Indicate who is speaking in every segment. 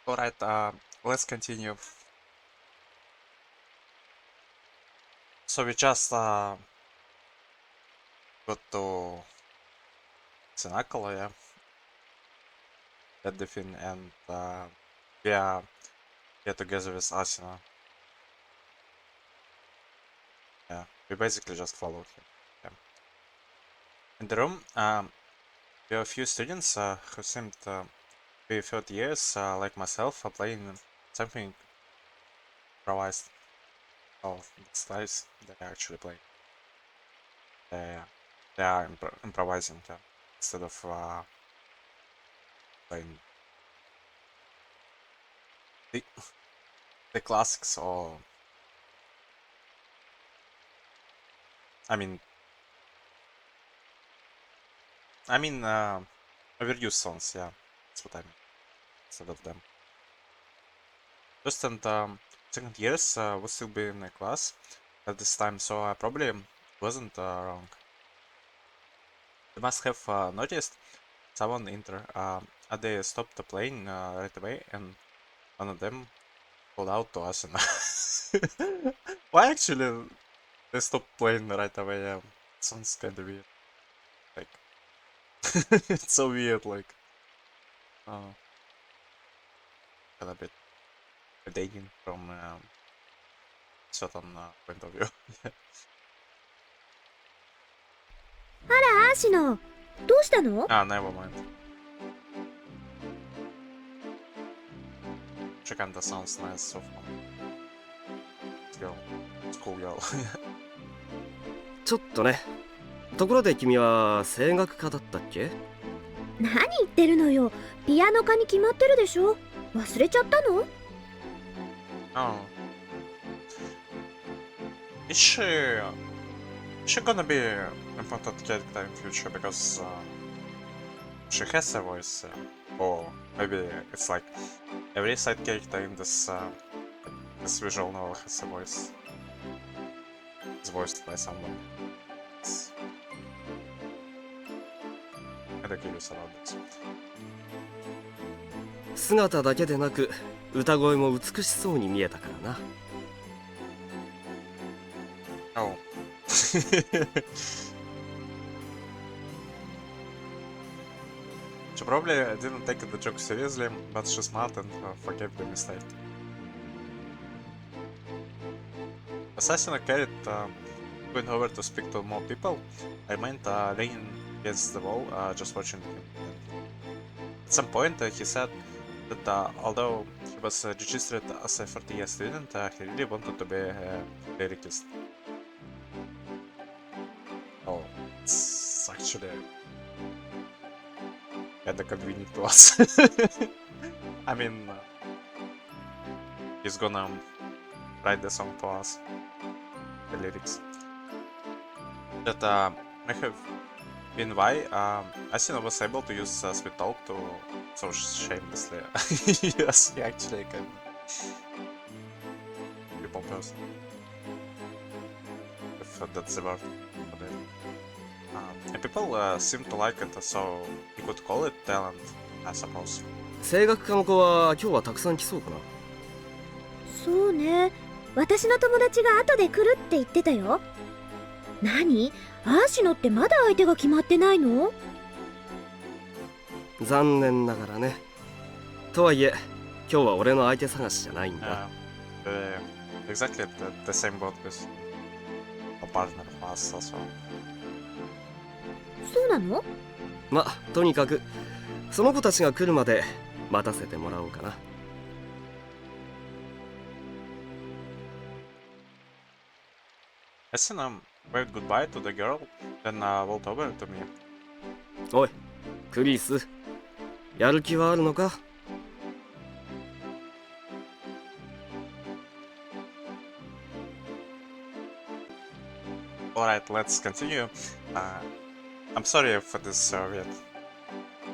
Speaker 1: Alright, let's continue. So we just got to Cenacle, yeah, at the fin, and we are here together with Asina. Yeah, we basically just followed him. Yeah. In the room, we have a few students who seemed to be 30 years, like myself, are playing something improvised. Oh, that's nice. They're actually playing. They are improvising, yeah, instead of playing the, the classics or I mean I mean overused songs, yeah, that's what I mean. Instead of them. First and second years would still be in a class at this time, so I probably wasn't wrong. You must have noticed someone enter. They stopped playing right away, and one of them called out to us. And why actually they stopped playing right away? Sounds kind of weird. Like it's so weird. Like kind of bit dating from certain point of view.
Speaker 2: あら、アーシノ、どうしたの？
Speaker 1: Never mind. She kinda sounds nice so far. Girl, school girl.
Speaker 3: ちょっとね。ところで君は声楽家だったっけ？
Speaker 2: 何言ってるのよ。ピアノ科に決まってるでしょ。忘れちゃったの？
Speaker 1: Oh, is she gonna be important character in future because she has a voice, or maybe it's like every side character in this visual novel has a voice. It's voiced by someone. It's kinda curious about this.
Speaker 3: 姿だけでなく歌声も美しそうに見えたからな。
Speaker 1: Oh. She probably didn't take the joke seriously, but she's smart and forgave the mistake. Assassin carried going over to speak to more people. I remained leaning against the wall, just watching him. At some point, he said that although he was registered as a 40-year student, he really wanted to be a lyricist. Oh, it's actually kinda convenient to us. I mean, he's gonna write the song for us, the lyrics. That may have been why Asina was able to use sweet talk to so shamelessly. Yes, he actually can people person. If that's the word for it. And people seem to like it, so you could call it talent, I suppose.
Speaker 3: 声楽家の子は今日はたくさん来そうかな。
Speaker 2: そうね。私の友達が後で来るって言ってたよ。何？アーシノってまだ相手が決まってないの？
Speaker 3: 残念ながらね。とはいえ今日は俺の相手探しじゃないんだ。
Speaker 1: Exactly the same boat with a partner of us also.
Speaker 2: そうなの？
Speaker 3: ま、とにかくその子たちが来るまで待たせてもらおうかな。
Speaker 1: As in, waved goodbye to the girl, then walked over to me.
Speaker 3: おい、クリス、やる気はあるのか？
Speaker 1: Alright, let's continue. I'm sorry for this weird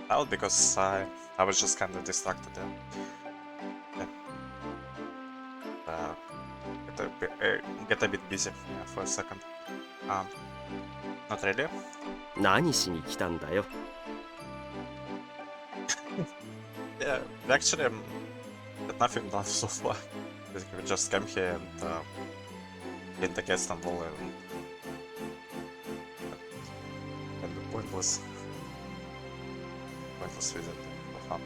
Speaker 1: loud because I was just kind of distracted. Yeah. Get a bit busy for a second. Not really.
Speaker 3: 何しに来たんだよ。
Speaker 1: Yeah, actually, But nothing done so far. Basically, we just came here and get the cast and all, and the pointless visit for fun.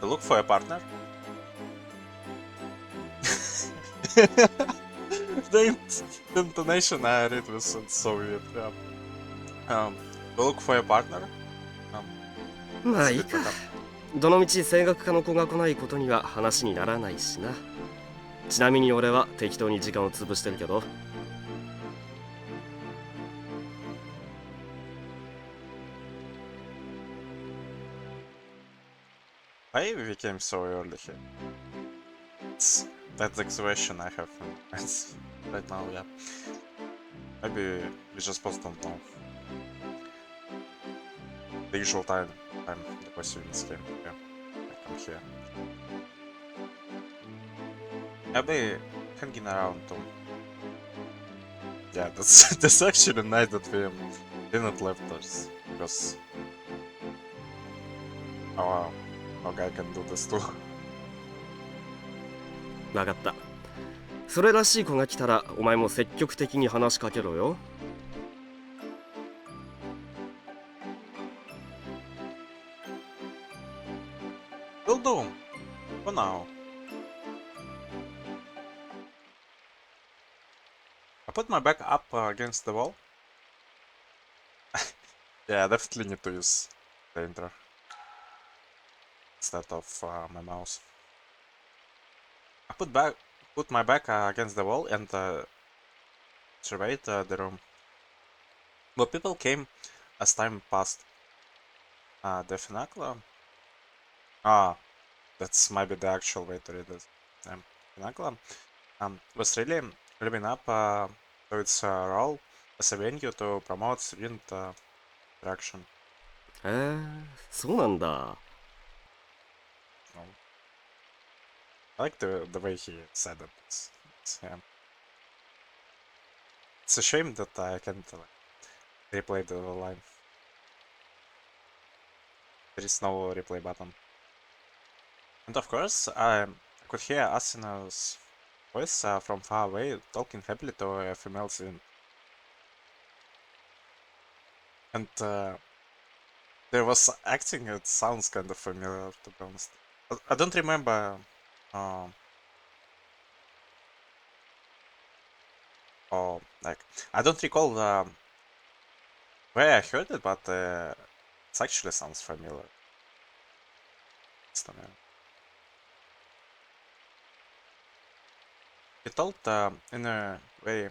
Speaker 1: To look for a partner. The intonation I read was so weird. Yeah. To look for a partner.
Speaker 3: まあいい
Speaker 1: Split
Speaker 3: か
Speaker 1: breakup.
Speaker 3: どのみち声楽科の子が来ないことには話にならないしな。ちなみに俺は適当に時間を潰してるけど。
Speaker 1: Why we came so early here? That's the expression I have in mind right now, yeah. Maybe we just both don't know. The usual time the boys students came here. I come here. I'll be hanging around too. Yeah, that's actually nice that we didn't left us, because our guy can do this too.
Speaker 3: 分かった。それらしい子が来たらお前も積極的に話しかけろよ。
Speaker 1: Will do. For now. I put my back up against the wall. Yeah, I definitely need to use the intro instead of my mouse. I put my back against the wall and surveyed the room. But people came as time passed. The Fenacla? That's maybe the actual way to read this. Fenacla was really living up to its role as a venue to promote student interaction.
Speaker 3: そうなんだ。
Speaker 1: I like the way he said it. Yeah. It's a shame that I can't replay the line. There is no replay button. And of course, I could hear Asina's voice from far away, talking happily to a female student. And there was acting, it sounds kind of familiar, to be honest. I don't remember or like I don't recall where I heard it, but it actually sounds familiar. He told in a very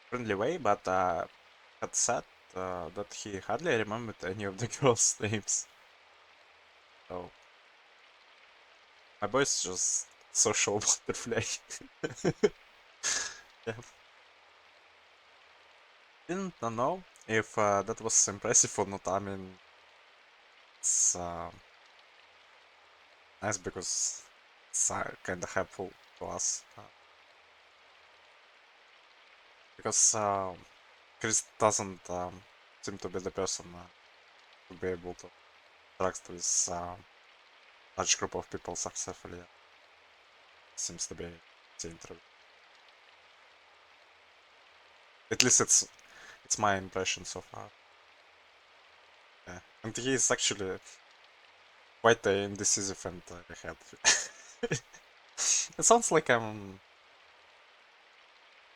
Speaker 1: friendly way, but had said that he hardly remembered any of the girls' names. So my boy is just social butterfly. Yeah. Didn't know if that was impressive or not. I mean, it's nice because it's kind of helpful to us. Because Chris doesn't seem to be the person to be able to interact with large group of people successfully. Seems to be the introvert. At least it's my impression so far. Yeah. And he is actually quite indecisive and ahead. It sounds like I'm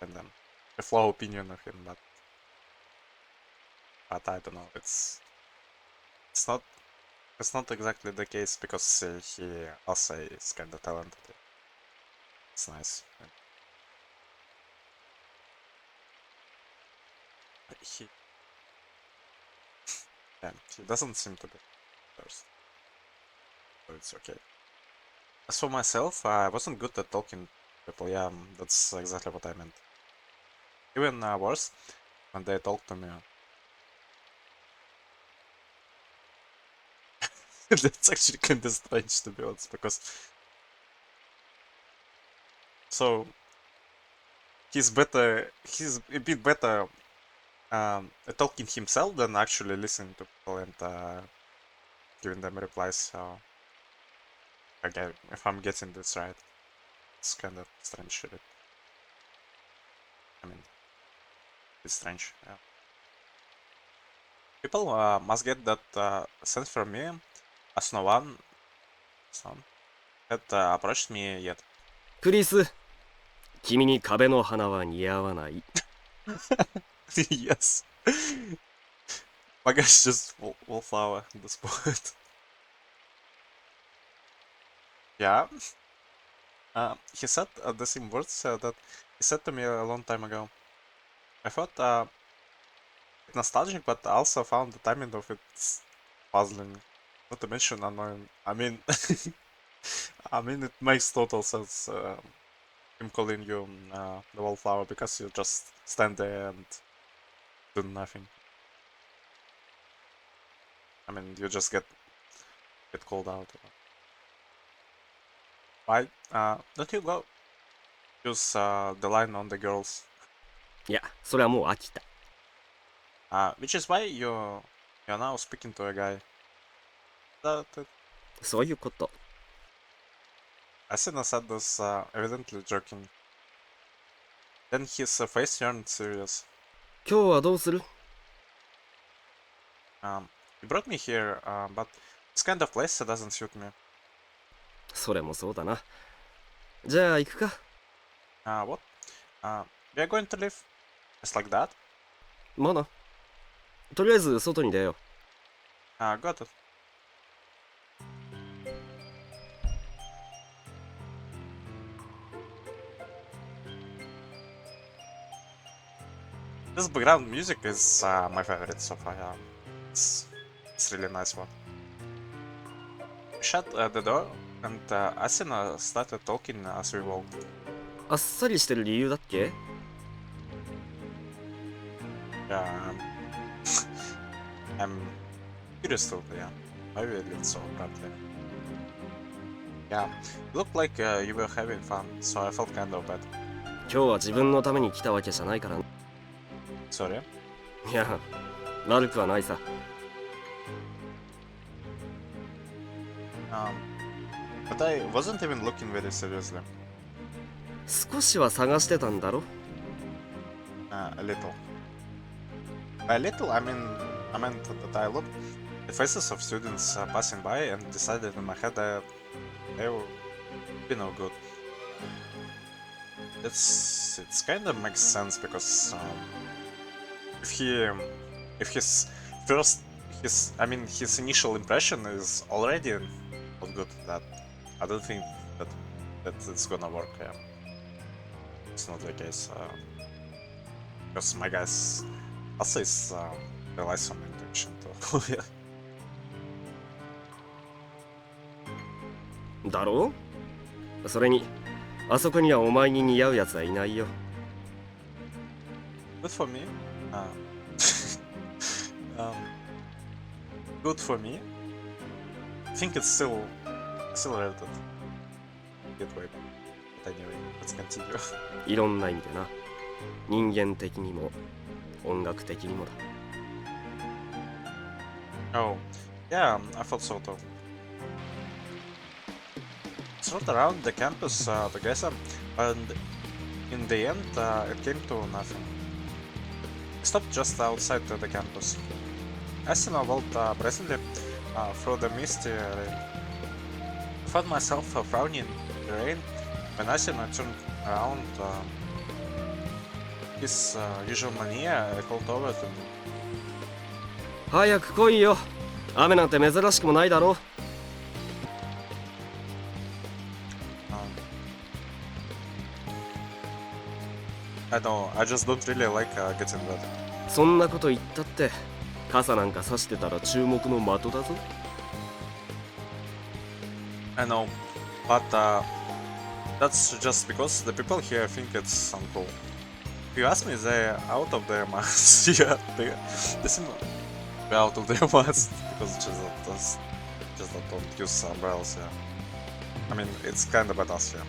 Speaker 1: and a flaw opinion of him, but I don't know. It's not exactly the case because he also is kind of talented. It's nice. He doesn't seem to be first, so it's okay. As for myself, I wasn't good at talking to people. Yeah, that's exactly what I meant. Even worse when they talk to me. That's actually kind of strange, to be honest, because so he's a bit better at talking himself than actually listening to people and giving them replies. So if I'm getting this right. It's kind of strange shit. I mean, it's strange. Yeah. People must get that sense from me, as no one had approached me yet.
Speaker 3: クリス、君に壁の花は似合わない。
Speaker 1: Yes. My guy's just wallflower at this point. Yeah. He said the same words that he said to me a long time ago. I thought it nostalgic, but I also found the timing of it puzzling. Not to mention annoying. I mean, I mean, it makes total sense. Him calling you the wallflower because you just stand there and do nothing. I mean, you just get called out. Why? Don't you go use the line on the girls?
Speaker 3: いや、それはもう飽きた。
Speaker 1: Which is why you're now speaking to a guy. That,
Speaker 3: そういうこと。
Speaker 1: Asuna said this evidently joking. Then his face turned serious.
Speaker 3: 今日はどうする？
Speaker 1: You brought me here, but this kind of place doesn't suit me.
Speaker 3: それもそうだな。じゃあ行くか。
Speaker 1: What? We are going to live just like that?
Speaker 3: まあな。とりあえず外に出よう。
Speaker 1: Got it. This background music is my favorite so far. Yeah. It's really nice one. We shut the door and Asuna started talking as we walked.
Speaker 3: あっさりしてる理由だっけ？
Speaker 1: Yeah, I'm curious too. Yeah, why we lived so abruptly. Yeah, looked like you were having fun, so I felt kind of bad.
Speaker 3: 今日は自分のために来たわけじゃないから。
Speaker 1: Sorry.
Speaker 3: いや、悪くはないさ。
Speaker 1: But I wasn't even looking very seriously.
Speaker 3: 少しは探してたんだろ？
Speaker 1: A little. By little, I meant that I looked at the faces of students passing by and decided in my head that they would be no good. It's kind of makes sense because if his initial impression is already not good, that I don't think that it's gonna work. Yeah. It's not the case because my guys also is relies on intuition too. Yeah.
Speaker 3: だろう？それに、あそこにはお前に似合うやつはいないよ。
Speaker 1: Good for me. Good for me. I think it's still related. Get way back. But anyway, let's continue.
Speaker 3: いろんな意味でな。人間的にも、音楽的にもだ。
Speaker 1: Oh, yeah, I thought so too. Sort around the campus together, and in the end, it came to nothing. We stopped just outside the campus. Asuna walked presently through the misty rain. I found myself frowning in the rain when Asuna turned around. His usual manner called over to me.
Speaker 3: 早く来いよ。雨なんて珍しくもないだろ。
Speaker 1: I know, I just don't really like getting wet.
Speaker 3: そんなこと言ったって、傘なんか差してたら注目の的だぞ。
Speaker 1: I know, but that's just because the people here think it's uncool. If you ask me, they're out of their minds. Yeah, they seem to be out of their minds because just don't use umbrellas. Yeah, I mean it's kind of badass. Yeah,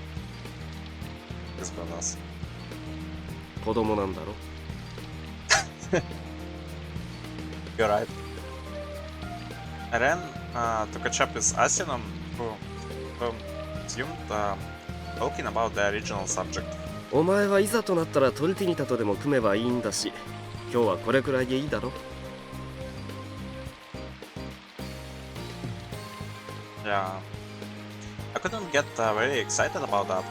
Speaker 1: it's badass.
Speaker 3: 子供なんだろ。
Speaker 1: You're right. I ran to catch up with Asuna, who assumed talking about the original subject.
Speaker 3: お前はいざとなったらトルティニタとでも組めばいいんだし、今日はこれくらいでいいだろ。
Speaker 1: Yeah, I couldn't get very excited about that.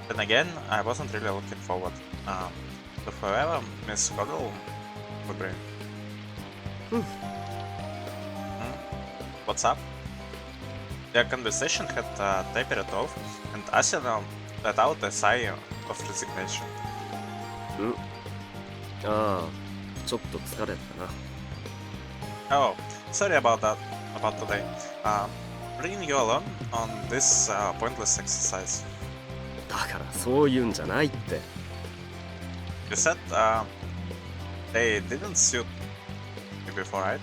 Speaker 1: Then again, I wasn't really looking forward to whoever Miss Cuddle would bring. What's up? The conversation had tapered off, and Asuna let out a sigh of resignation.
Speaker 3: ああ、ちょっと疲れたな。
Speaker 1: Oh, sorry about that, about today. Bringing you along on this pointless exercise.
Speaker 3: だからそういうんじゃないって。
Speaker 1: You said they didn't suit you before, right?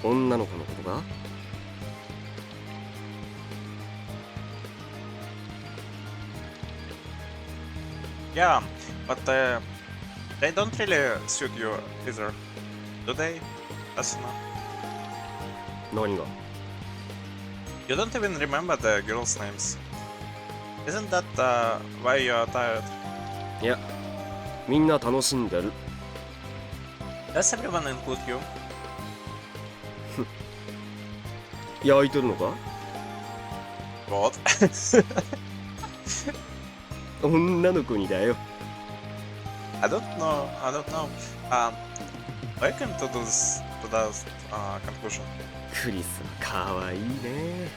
Speaker 3: 女の子のことが？
Speaker 1: Yeah, but they don't really suit you either, do they, Asuna?
Speaker 3: 何が？
Speaker 1: You don't even remember the girls' names. Isn't that why you're tired?
Speaker 3: いや、みんな楽しんでる。
Speaker 1: Does everyone include you?
Speaker 3: 焼いてるのか？
Speaker 1: What?
Speaker 3: 女の子にだよ。
Speaker 1: I don't know. I came to that conclusion.
Speaker 3: クリスはかわいいね。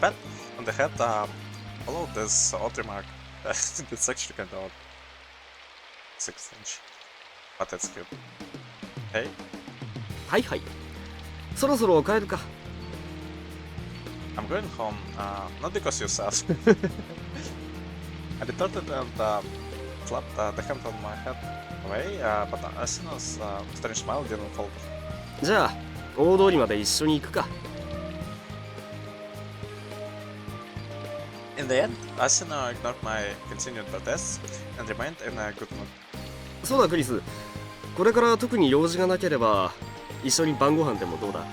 Speaker 1: But on the head followed this odd remark. It's actually kind of odd. 6 inch. But it's cute. Hey?
Speaker 3: はいはい。そろそろ帰るか。
Speaker 1: I'm going home, not because you said. I retorted and slapped the hand on my head away, but Asina's strange smile didn't falter.
Speaker 3: じゃあ、大通りまで一緒に行くか。
Speaker 1: In the end, Asina ignored my continued protests and remained in a good mood.
Speaker 3: そうだクリス。これから特に用事がなければ、一緒に晩ご飯でもどうだ？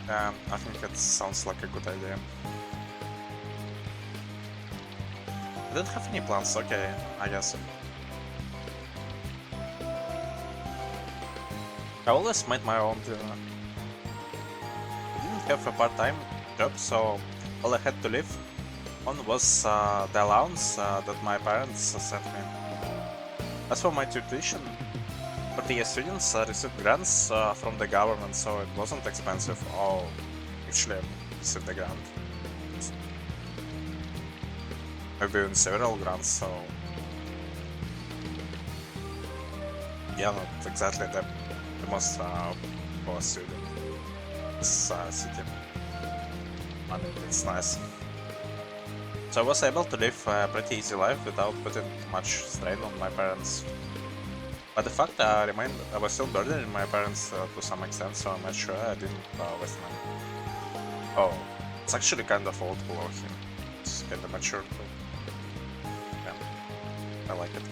Speaker 1: I think it sounds like a good idea. I don't have any plans, okay, I guess. I always made my own dinner. I didn't have a part-time job, so all I had to live on was the allowance that my parents sent me. As for my tuition, 40 students received grants from the government, so it wasn't expensive. Oh, actually, I received a grant. Maybe even several grants, so... Yeah, not exactly the most poor student in this city. I mean, it's nice. So I was able to live a pretty easy life without putting too much strain on my parents. But the fact remained, I was still burdening my parents to some extent, so I made sure I didn't waste money. Oh, it's actually kind of old below him. It's kind of mature too. Yeah, I like it.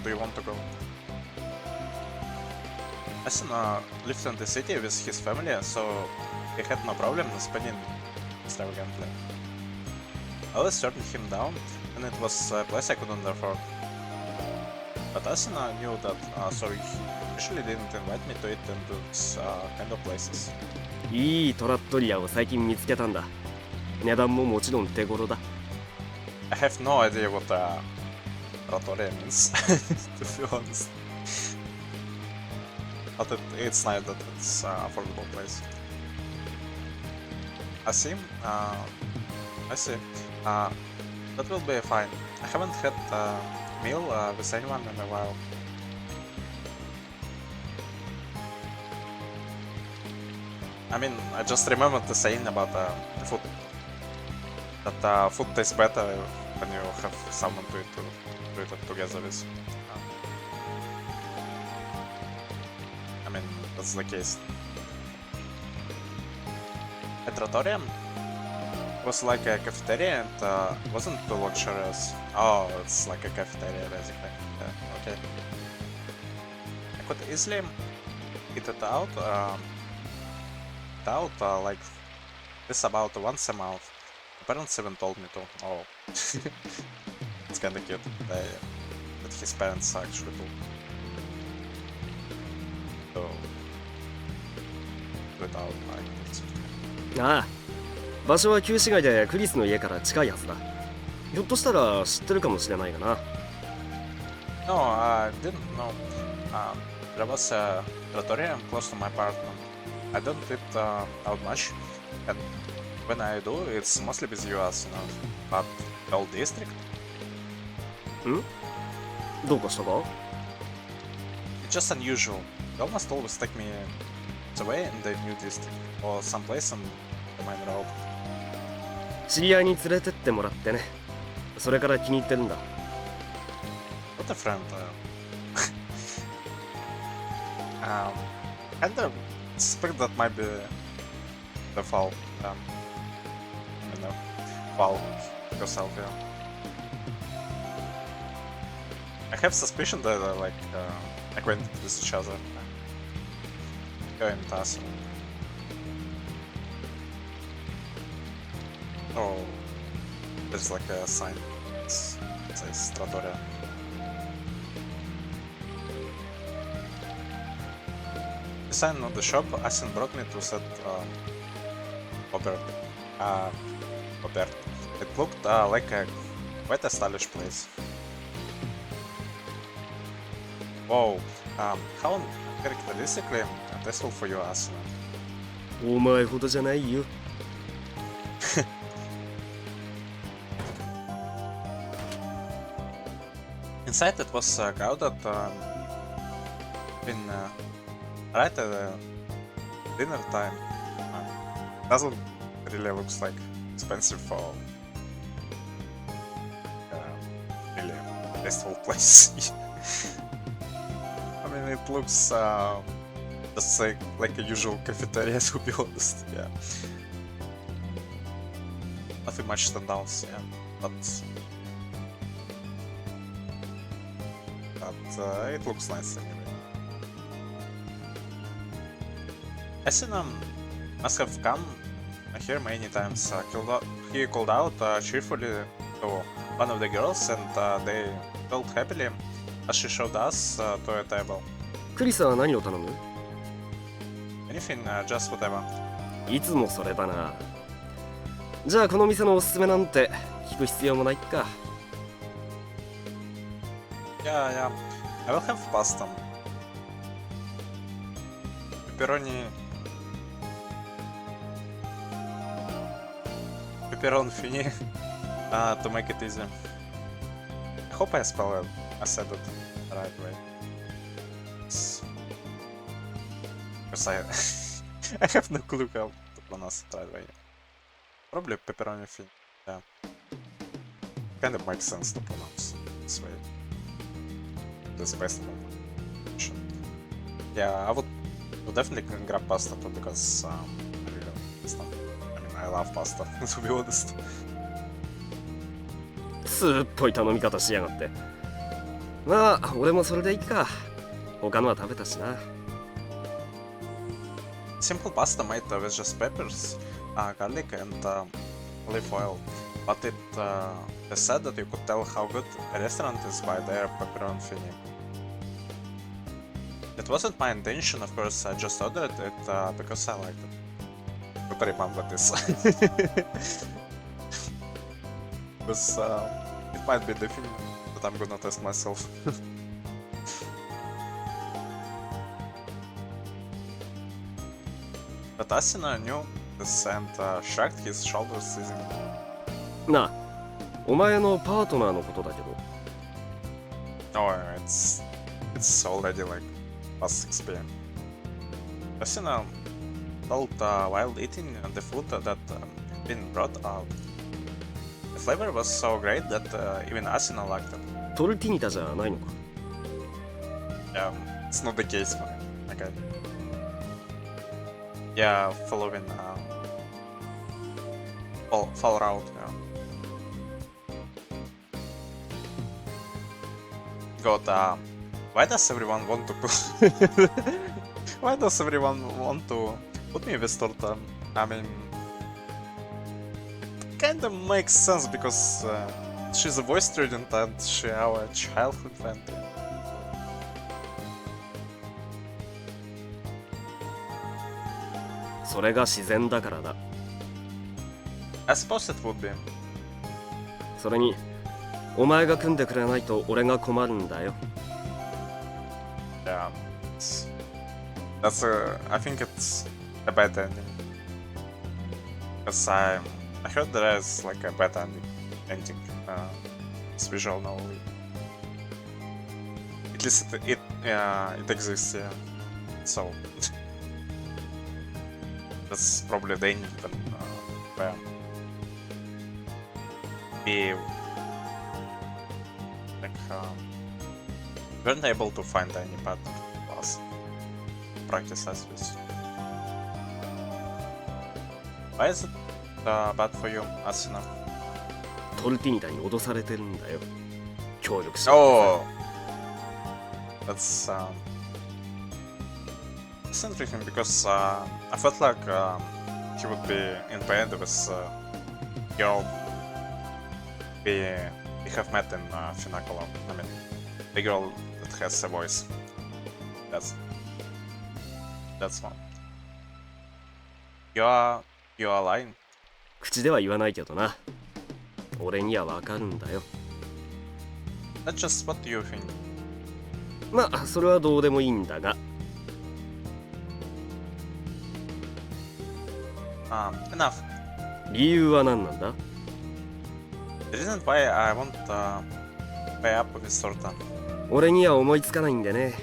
Speaker 1: Do you want to go? Asuna lived in the city with his family, so he had no problem spending extravagantly. I always turned him down, and it was a place I couldn't afford. But Asuna knew that, so he usually didn't invite me to eat in those kind of places.
Speaker 3: いいトラットリアを最近見つけたんだ。値段ももちろん手頃だ。
Speaker 1: I have no idea what trattoria means, to be honest. But it's nice that it's an affordable place. I see. That will be fine. I haven't had a meal with anyone in a while. I mean, I just remembered the saying about the food. That food tastes better when you have someone to eat it together with. I mean, that's the case. A trattoria was like a cafeteria and wasn't too luxurious. Oh, it's like a cafeteria basically. Yeah, okay. I could easily it out like this about once a month. My parents even told me to. Oh, it's kinda cute that his parents actually do. So, without like it's
Speaker 3: ああ、場所は旧市街でクリスの家から近いはずだ。ひょっとしたら知ってるかもしれないがな。
Speaker 1: No, I didn't know. There was a trattoria close to my apartment. I don't eat out much, and when I do, it's mostly with US, you know. But the old district,
Speaker 3: どうかしたか？
Speaker 1: it's just unusual. They almost always take me away in the new district or someplace on the main road.
Speaker 3: 知り合いに連れてってもらってね。それから気に入ってるんだ。
Speaker 1: What a friend. Kind of suspect that might be the fault. You know, fault yourself, yeah. I have suspicion that they're like acquainted with each other. Going task. Oh, there's like a sign. It says Trattoria. The sign on the shop Asin brought me to set Obert. Obert. It looked like a quite a stylish place. Wow, how characteristically tasteful for you, Asin.
Speaker 3: お前ほどじゃないよ。
Speaker 1: Inside it was crowded in right at dinner time. Doesn't really looks like expensive for really tasteful place. I mean, it looks just like a usual cafeteria, to be honest. Yeah, nothing much standouts. Yeah, but it looks nice anyway. Asinam must have come here many times. He called out cheerfully to one of the girls, and they felt happily as she showed us to a table.
Speaker 3: クリスは何を頼む？
Speaker 1: Anything, just whatever.
Speaker 3: いつもそれだな。じゃあこの店のおすすめなんて聞く必要もないか。
Speaker 1: Yeah. I will have pasta. Pepperoni fini to make it easy. I hope I said it the right way. Because I have no clue how to pronounce it the right way. Probably pepperoni fini. Yeah. Kind of makes sense to pronounce this way. This best option. Yeah, I would definitely grab pasta too because I really I mean, I love pasta to be honest.
Speaker 3: 通っぽい頼み方しやがって。まあ俺もそれでいいか。他のは食べたしな。
Speaker 1: Simple pasta made with just peppers, garlic, and olive oil. But it is said that you could tell how good a restaurant is by their pepperoni fini. It wasn't my intention, of course. I just ordered it because I liked it. But I remember this. Because it might be the thing that I'm gonna test myself. But Asina knew this and shrugged his shoulders easily.
Speaker 3: なあ、お前のパートナーのことだけど。
Speaker 1: Oh, it's already like past 6 p.m. Asina felt while eating the food that had been brought out. The flavor was so great that even Asina liked it.
Speaker 3: トルティニタじゃないのか。
Speaker 1: It's not the case, man. Okay. Yeah, following fall route. Yeah. God, why does everyone want to Why does everyone want to put me with torta? I mean, kinda makes sense because she's a voice student and she our childhood friend.
Speaker 3: それが自然だからだ。
Speaker 1: I suppose it would be.
Speaker 3: それにお前が組んでくれないと俺が困るんだよ。
Speaker 1: Yeah, that's I think it's a bad ending. Cause I heard there is like a bad ending. It's visual novel. At least it exists. Yeah. So that's probably the ending then where we like weren't able to find any pattern for us to practice as with. Why is it bad for you, Asuna?
Speaker 3: トルティニタに脅されてるんだよ。協力しろ。
Speaker 1: Oh, that's it's interesting because I felt like he would be in bed with girl we have met in Finacolo. I mean, the girl that has a voice. That's one. You're lying.
Speaker 3: 口では言わないけどな。俺にはわかるんだよ。
Speaker 1: That's just what you think.
Speaker 3: まあそれはどうでもいいんだが。
Speaker 1: Enough.
Speaker 3: 理由は何なんだ？
Speaker 1: The reason why I won't pay up with Sorta.
Speaker 3: 俺には思いつかないんでね。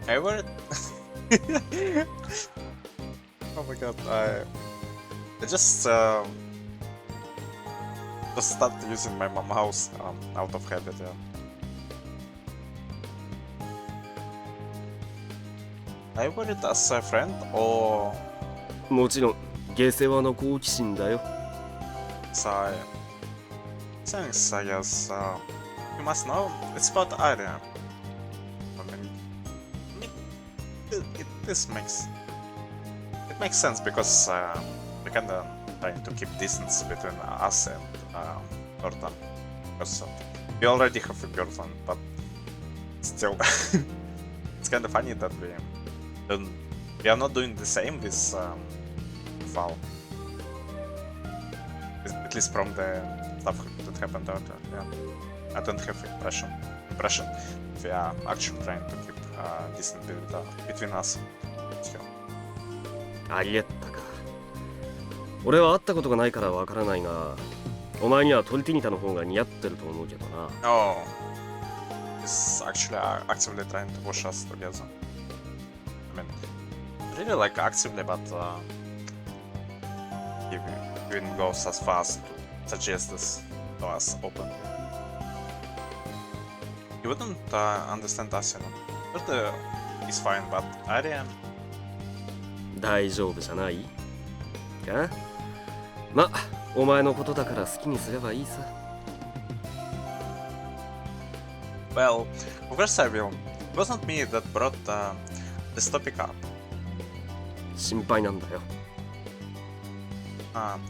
Speaker 1: I would. Oh my god, I just stopped using my mouse out of habit. Yeah. I worried as a friend or
Speaker 3: もちろん下世話の好奇心だよ。
Speaker 1: Thanks, I guess. You must know it's about Arya. I mean, this makes sense because we kinda trying to keep distance between us and Torta. Because we already have a girlfriend, but still, it's kinda funny that we are not doing the same with Val. At least from the stuff that happened earlier. Yeah, I don't have impression we are actually trying to keep distance between us. So.
Speaker 3: アリエッタか。俺は会ったことがないからわからないが、お前にはトルティニタの方が似合ってると思うけどな。
Speaker 1: Oh, he's actually actively trying to push us together. I mean, really like actively, but he even goes as far as to suggest this to us openly. You wouldn't understand Asuna. Turtle is fine, but Arya.
Speaker 3: 大丈夫じゃないか？ま、お前のことだから好きにすればいいさ。
Speaker 1: Well, of course I will. It wasn't me that brought this topic up.
Speaker 3: 心配なんだよ。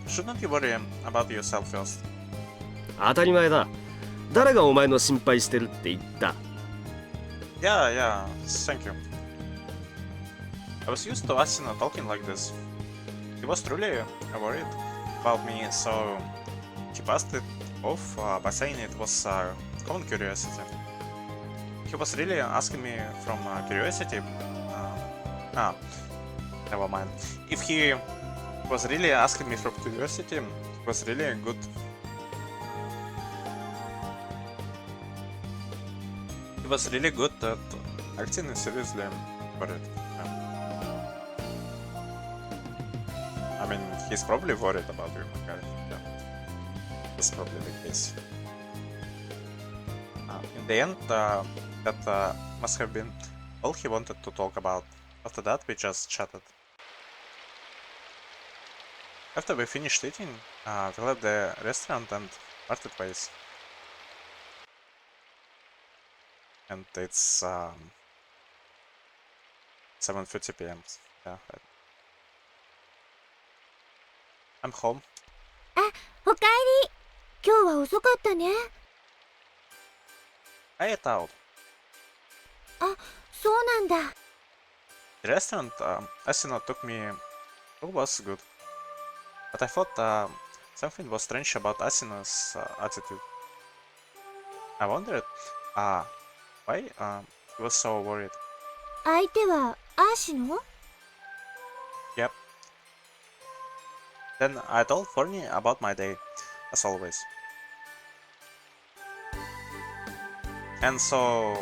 Speaker 1: Shouldn't you worry about yourself first?
Speaker 3: 当たり前だ。誰がお前の心配してるって言った？
Speaker 1: Yeah, thank you. I was used to Asuna talking like this. He was truly worried about me, so he passed it off by saying it was common curiosity. He was really asking me from curiosity. Never mind. If he was really asking me from curiosity, it was really good. He was really good at acting seriously worried. I mean, he's probably worried about you, okay? Yeah. That's probably the case. In the end, that must have been all he wanted to talk about. After that, we just chatted. After we finished eating, we left the restaurant and parted ways. And it's 7:30 p.m. Yeah, I'm home.
Speaker 2: おかえり。今日は遅かったね。
Speaker 1: I ate out.
Speaker 2: そうなんだ。
Speaker 1: The restaurant Asino took me to was good, but I thought something was strange about Asino's attitude. I wondered why he was so worried.
Speaker 2: 相手はアーシの？
Speaker 1: Yep. Then I told Forney about my day, as always. And so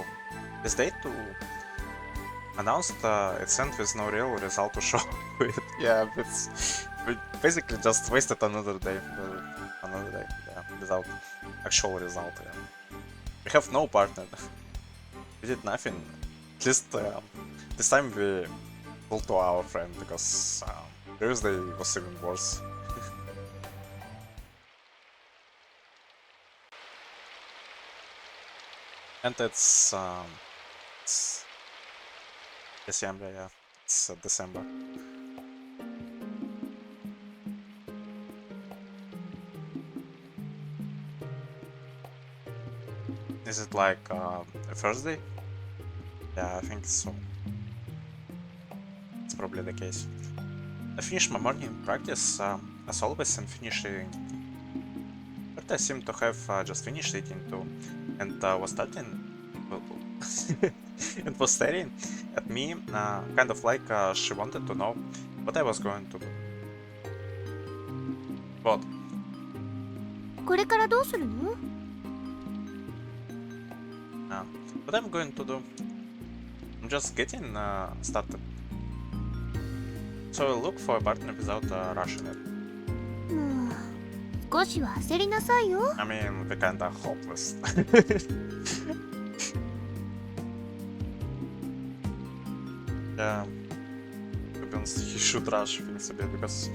Speaker 1: this day too announced it sent with no real result to show it. Yeah, we basically just wasted another day. Yeah, without actual result. Yeah. We have no partner. We did nothing. At least this time we told to our friend because previous day was even worse. And it's December, yeah. It's December. Is it like a Thursday? Yeah, I think so. It's probably the case. I finished my morning practice as always and finished eating. But I seem to have just finished eating too, and was starting and was staring at me, kind of like she wanted to know what I was going to do. What?
Speaker 2: これからどうするの？
Speaker 1: What I'm going to do? I'm just getting started. So I'll look for a partner without rushing it.
Speaker 2: もう少しは焦りなさいよ。
Speaker 1: I mean, we're kinda hopeless. Yeah, to be honest, he should rush things a bit because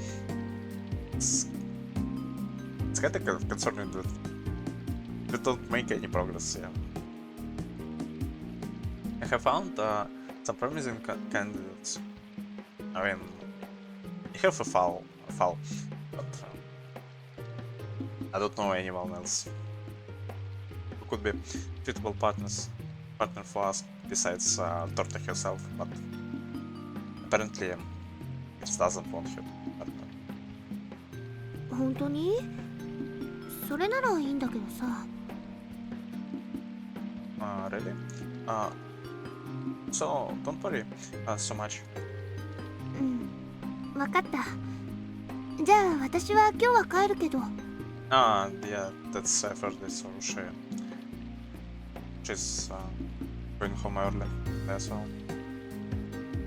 Speaker 1: it's kinda concerning that we don't make any progress. Yeah, I have found some promising candidates. I mean, I have a foul, but I don't know anyone else who could be suitable partner for us besides Torta herself, but apparently he just doesn't want her partner.
Speaker 2: 本当に？それならいいんだけどさ。
Speaker 1: Really? So don't worry so much.
Speaker 2: うん、わかった。じゃあ私は今日は帰るけど。
Speaker 1: Yeah, that's Thursday, so she's going home early. Yeah, so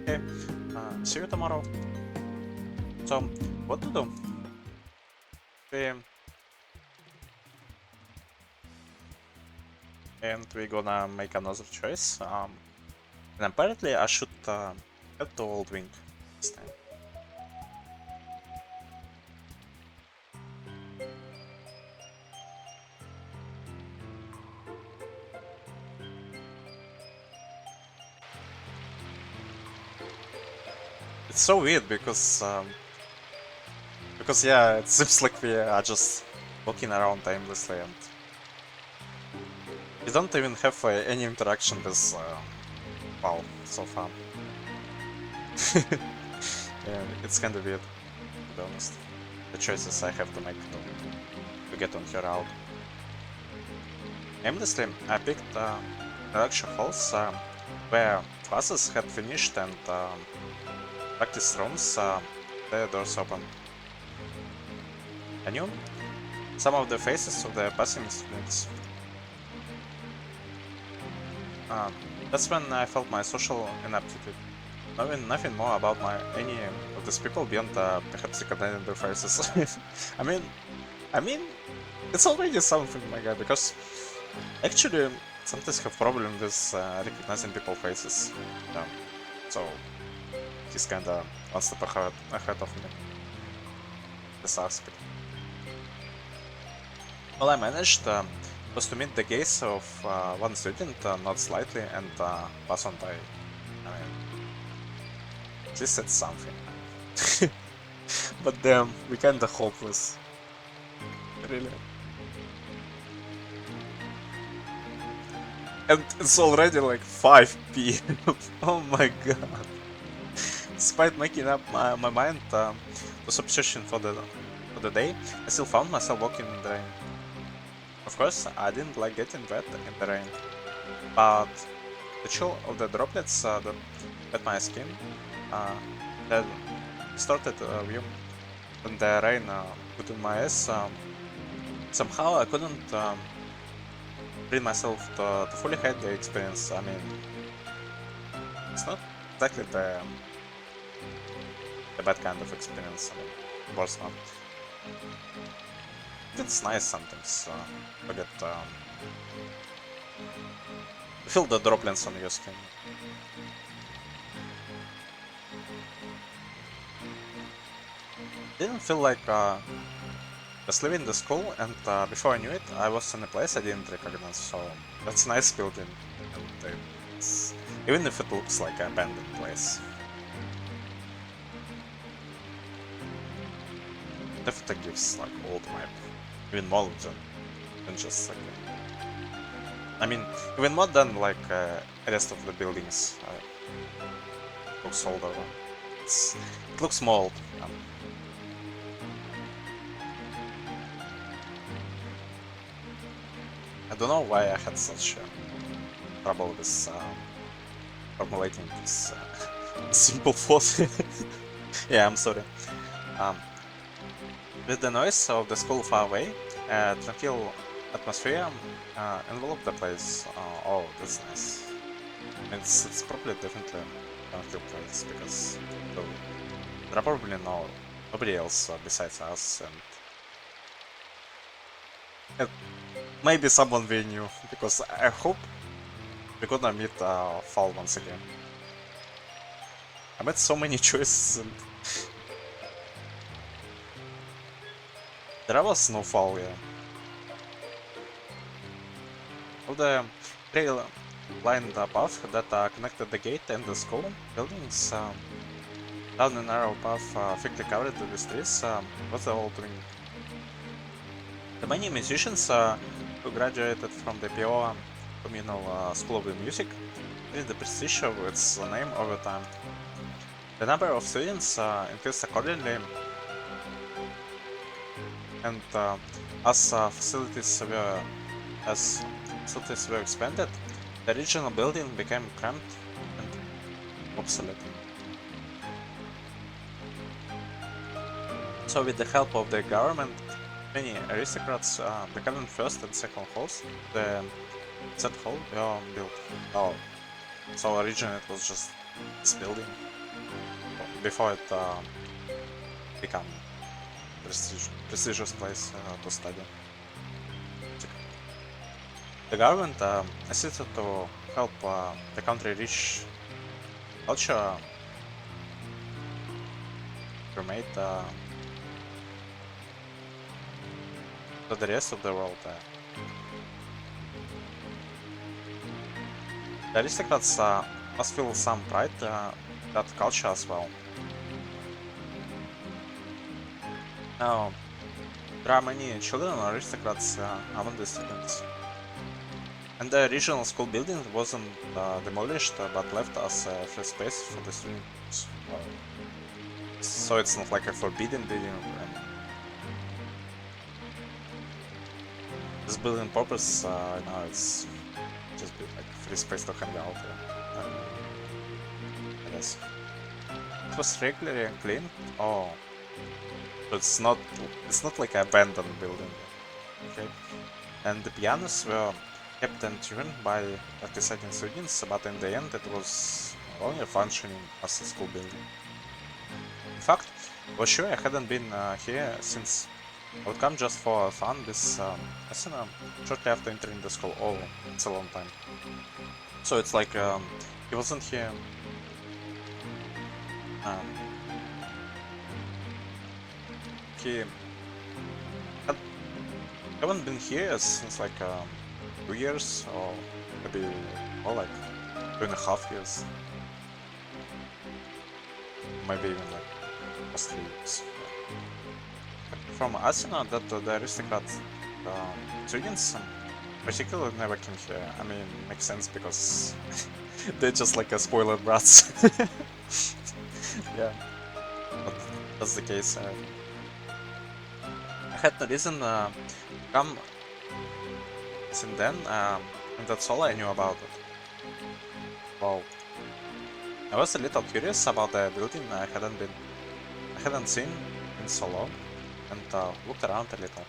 Speaker 1: okay, see you tomorrow. So what to do? And we're gonna make another choice. And apparently I should head to Old Wing this time. It's so weird because yeah, it seems like we are just walking around aimlessly and we don't even have any interaction with wow, so far. Yeah, it's kind of weird, to be honest. The choices I have to make to get on her out. Aimlessly, I picked lecture halls where classes had finished and practice rooms, the doors open. I knew some of the faces of the passing students. That's when I felt my social inaptitude, knowing nothing more about any of these people beyond perhaps recognizing their faces. I mean, it's already something, my guy, because actually sometimes have problem with recognizing people's faces. Yeah. So he's kinda one step ahead of me. This aspect. Well, I managed was to meet the gaze of one student, not slightly, and pass on by. I mean, At least it's something. But damn, we kinda hopeless. Really. And it's already like 5 p.m. Oh my god. Despite making up my mind to substitution for the day, I still found myself walking in the rain. Of course, I didn't like getting wet in the rain, but the chill of the droplets that wet my skin, that started view when the rain put in my eyes. Somehow I couldn't bring myself to fully hate the experience. I mean, it's not exactly the bad kind of experience. I mean, worse one. It's nice sometimes to get feel the droplets on your skin. Didn't feel like just leaving the school, and before I knew it, I was in a place I didn't recognize. So that's a nice building, and even if it looks like an abandoned place. Definitely gives like old vibe, even more than just like. I mean, even more than like the rest of the buildings. Looks older. It looks more old. I don't know why I had such trouble with formulating this simple thought. Yeah, I'm sorry. With the noise of the school far away, a tranquil atmosphere enveloped the place. Oh, that's nice. It's probably definitely a tranquil place because there are probably nobody else besides us, and maybe someone we knew, because I hope we're gonna meet Fall once again. I made so many choices and there was no Fall, yeah. All the trail lined path that connected the gate and the school buildings down a narrow path thickly covered with trees was the old ring. The many musicians who graduated from the PO Communal School of Music gained the prestige of its name over time. The number of students increased accordingly, and as facilities were expanded, the original building became cramped and obsolete. So, with the help of the government, many aristocrats became first and second halls. The third hall were built. Oh, so originally it was just this building before it became prestigious place to study. The government assisted to help the country reach culture cremate to the rest of the world. The aristocrats must feel some pride that culture as well. Now, there are many children aristocrats among the students. And the regional school building wasn't demolished but left as a free space for the students. So it's not like a forbidden building. This building purpose now it's just like free space to hang out. I guess. It was regularly clean. Oh, so it's not like an abandoned building. Okay, and the pianos were kept in tune by deciding students, but in the end it was only functioning as a school building. In fact, I was sure I hadn't been here since I would come just for fun this SNM shortly after entering the school. Oh, it's a long time. So it's like he wasn't here. He haven't been here since like 2 years or maybe more like 2.5 years. maybe even like past 3 years. From Asuna that the aristocrat students particularly never came here. I mean, makes sense because they're just like a spoiled brats. Yeah, but that's the case. I had no reason to come since then, and that's all I knew about it. Wow. I was a little curious about the building I hadn't seen in so long, and looked around a little.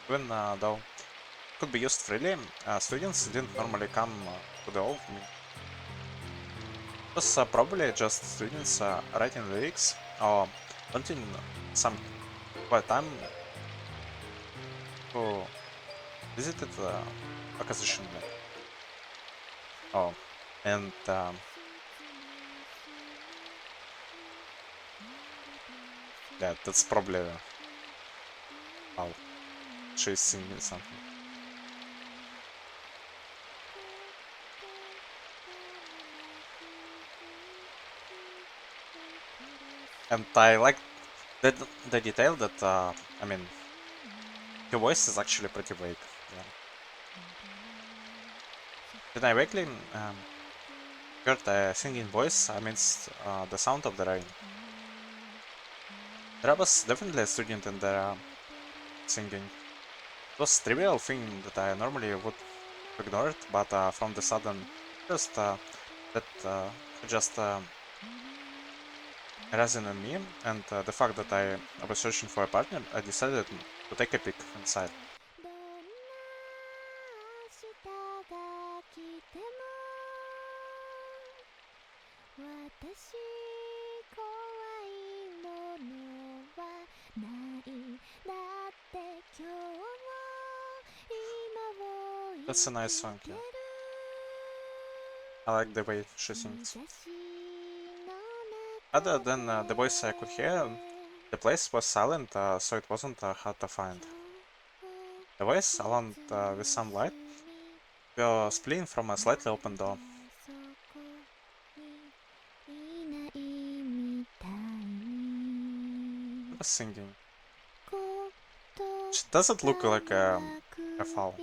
Speaker 1: Even though it could be used freely, students didn't normally come to the old me. It was probably just students writing lyrics or wanting some quiet time who visited occasionally. Oh, and yeah, that's probably how she's singing something. And I like the detail that I mean, your voice is actually pretty vague. Yeah. When I vaguely heard a singing voice amidst the sound of the rain. There was definitely a student in there singing. It was a trivial thing that I normally would have ignored, but from the sudden interest that just arisen in me, and the fact that I was searching for a partner, I decided to take a peek inside. That's a nice song, yeah. I like the way she sings. Other than the voice I could hear, the place was silent, so it wasn't hard to find. The voice, along with some light, were spilling from a slightly open door. I was singing. She doesn't look like a foul.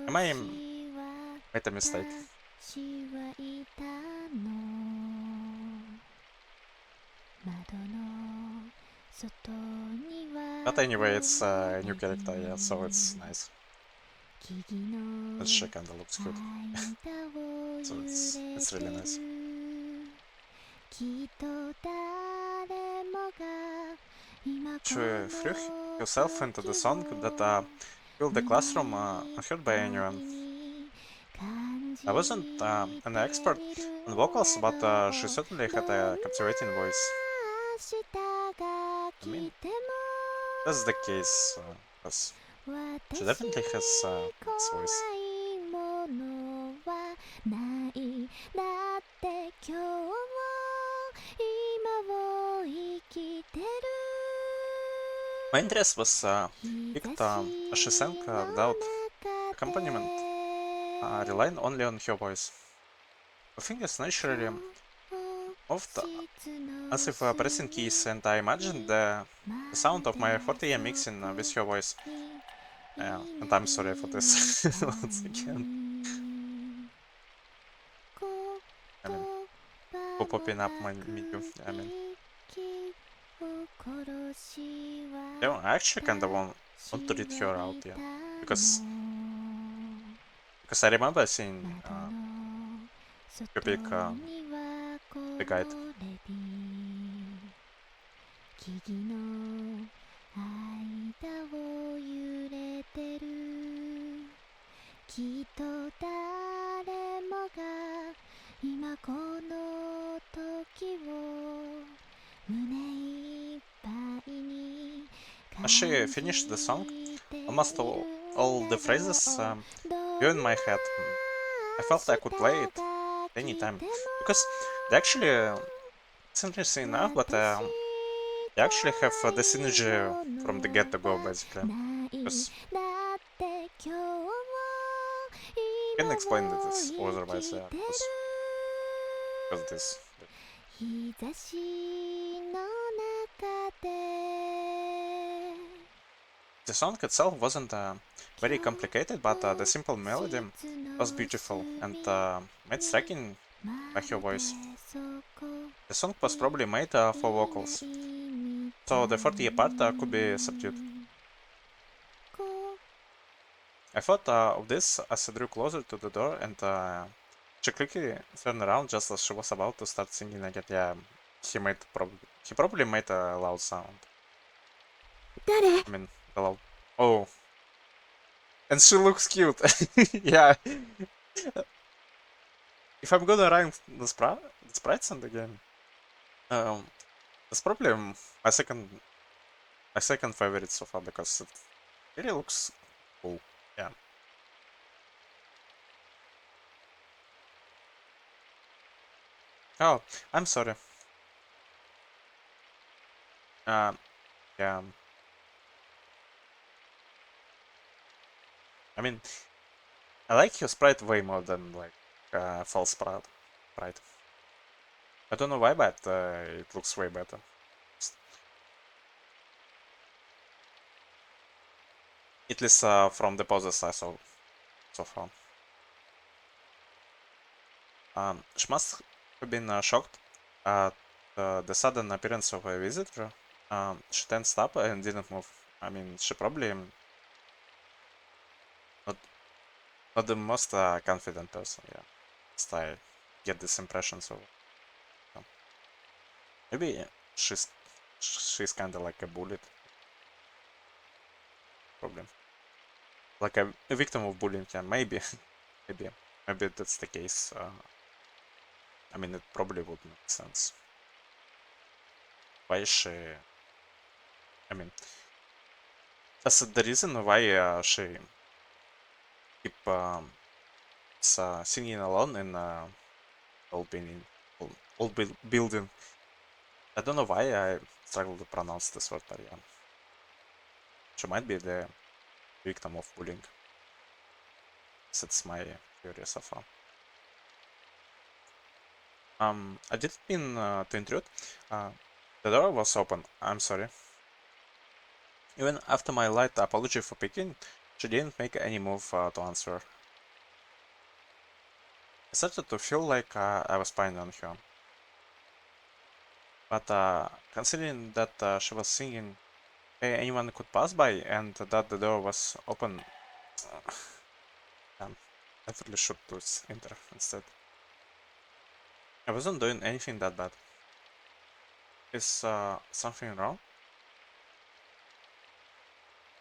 Speaker 1: Am I made a mistake? But anyway, it's a new character, yeah, so it's nice. And she kinda looks good. So it's really nice. She threw herself into the song that filled the classroom unheard by anyone. I wasn't an expert on vocals, but she certainly had a captivating voice. I mean, that's the case, because she definitely has this voice. My interest was piqued as she sang without accompaniment, relying only on her voice. My fingers naturally moved as if pressing keys, and I imagined the sound of my 40 mixing with her voice. And I'm sorry for this once again. I mean, for popping up my menu. I mean, yeah, I actually kind of want to read her out, yeah, because I remember seeing her big the guide. As she finished the song, almost all the phrases were in my head. I felt I could play it anytime, because they actually, it's interesting enough, but they actually have the synergy from the get-go, basically. Because I can explain this otherwise, yeah, because this.
Speaker 2: 日差しの中で
Speaker 1: The song itself wasn't very complicated, but the simple melody was beautiful and made striking by her voice. The song was probably made for vocals, so the 40 part could be subdued. I thought of this as I drew closer to the door and she quickly turned around just as she was about to start singing again. Yeah, he probably made a loud sound.
Speaker 2: 誰
Speaker 1: I mean, the loud. Oh, and she looks cute. Yeah. If I'm gonna rank the sprites in the game, um, it's probably my second favorite so far because it really looks cool. Yeah. Oh, I'm sorry. Yeah. I mean, I like your sprite way more than like false sprite. I don't know why, but it looks way better. At least from the poses I saw so far. She must have been shocked at the sudden appearance of a visitor. She tensed up and didn't move. I mean, she probably not not the most confident person. Yeah, just I get this impression. So maybe she's kind of like a bullet. Problem. Like a victim of bullying. Yeah, maybe, maybe that's the case. I mean, it probably would make sense. Why is she? I mean, that's the reason why she keep singing alone in old building. Building. I don't know why I struggle to pronounce this word, but yeah, she might be the victim of bullying. That's my theory so far. I didn't mean to intrude. The door was open. I'm sorry. Even after my light apology for picking, she didn't make any move to answer. I started to feel like I was spying on her. But considering that she was singing anyone could pass by and that the door was open, I really should just enter instead. I wasn't doing anything that bad. Is something wrong?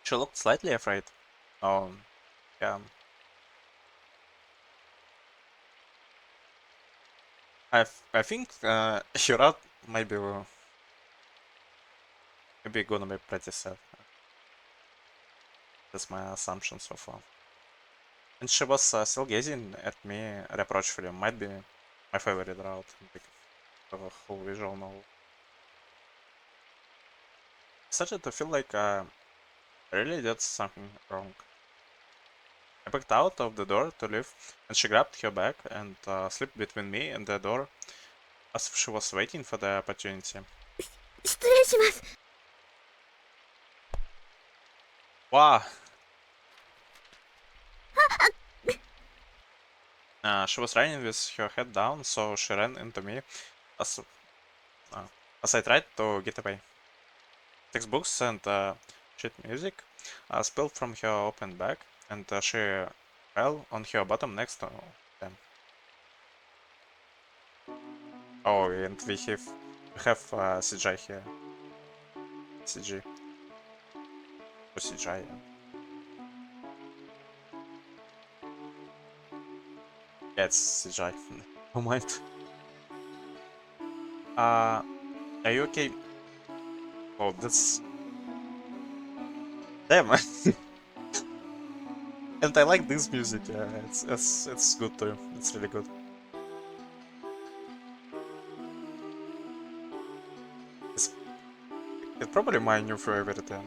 Speaker 1: She looked slightly afraid. Oh, yeah. I think your art might be maybe gonna be pretty sad. That's my assumption so far. And she was still gazing at me reproachfully. Might be my favorite route of a whole visual novel. I started to feel like I really did something wrong. I backed out of the door to leave, and she grabbed her bag and slipped between me and the door as if she was waiting for the opportunity.
Speaker 2: 失礼します
Speaker 1: Wow! She was running with her head down, so she ran into me as, as I tried to get away. Textbooks and sheet music spilled from her open bag, and she fell on her bottom next to them. Oh, and we have CGI here. CG. Or CGI, yeah. Yeah, it's CGI. Oh mind. Are you okay? Oh, that's... Damn! And I like this music, yeah, it's good too. It's really good. It's probably my new favorite, yeah.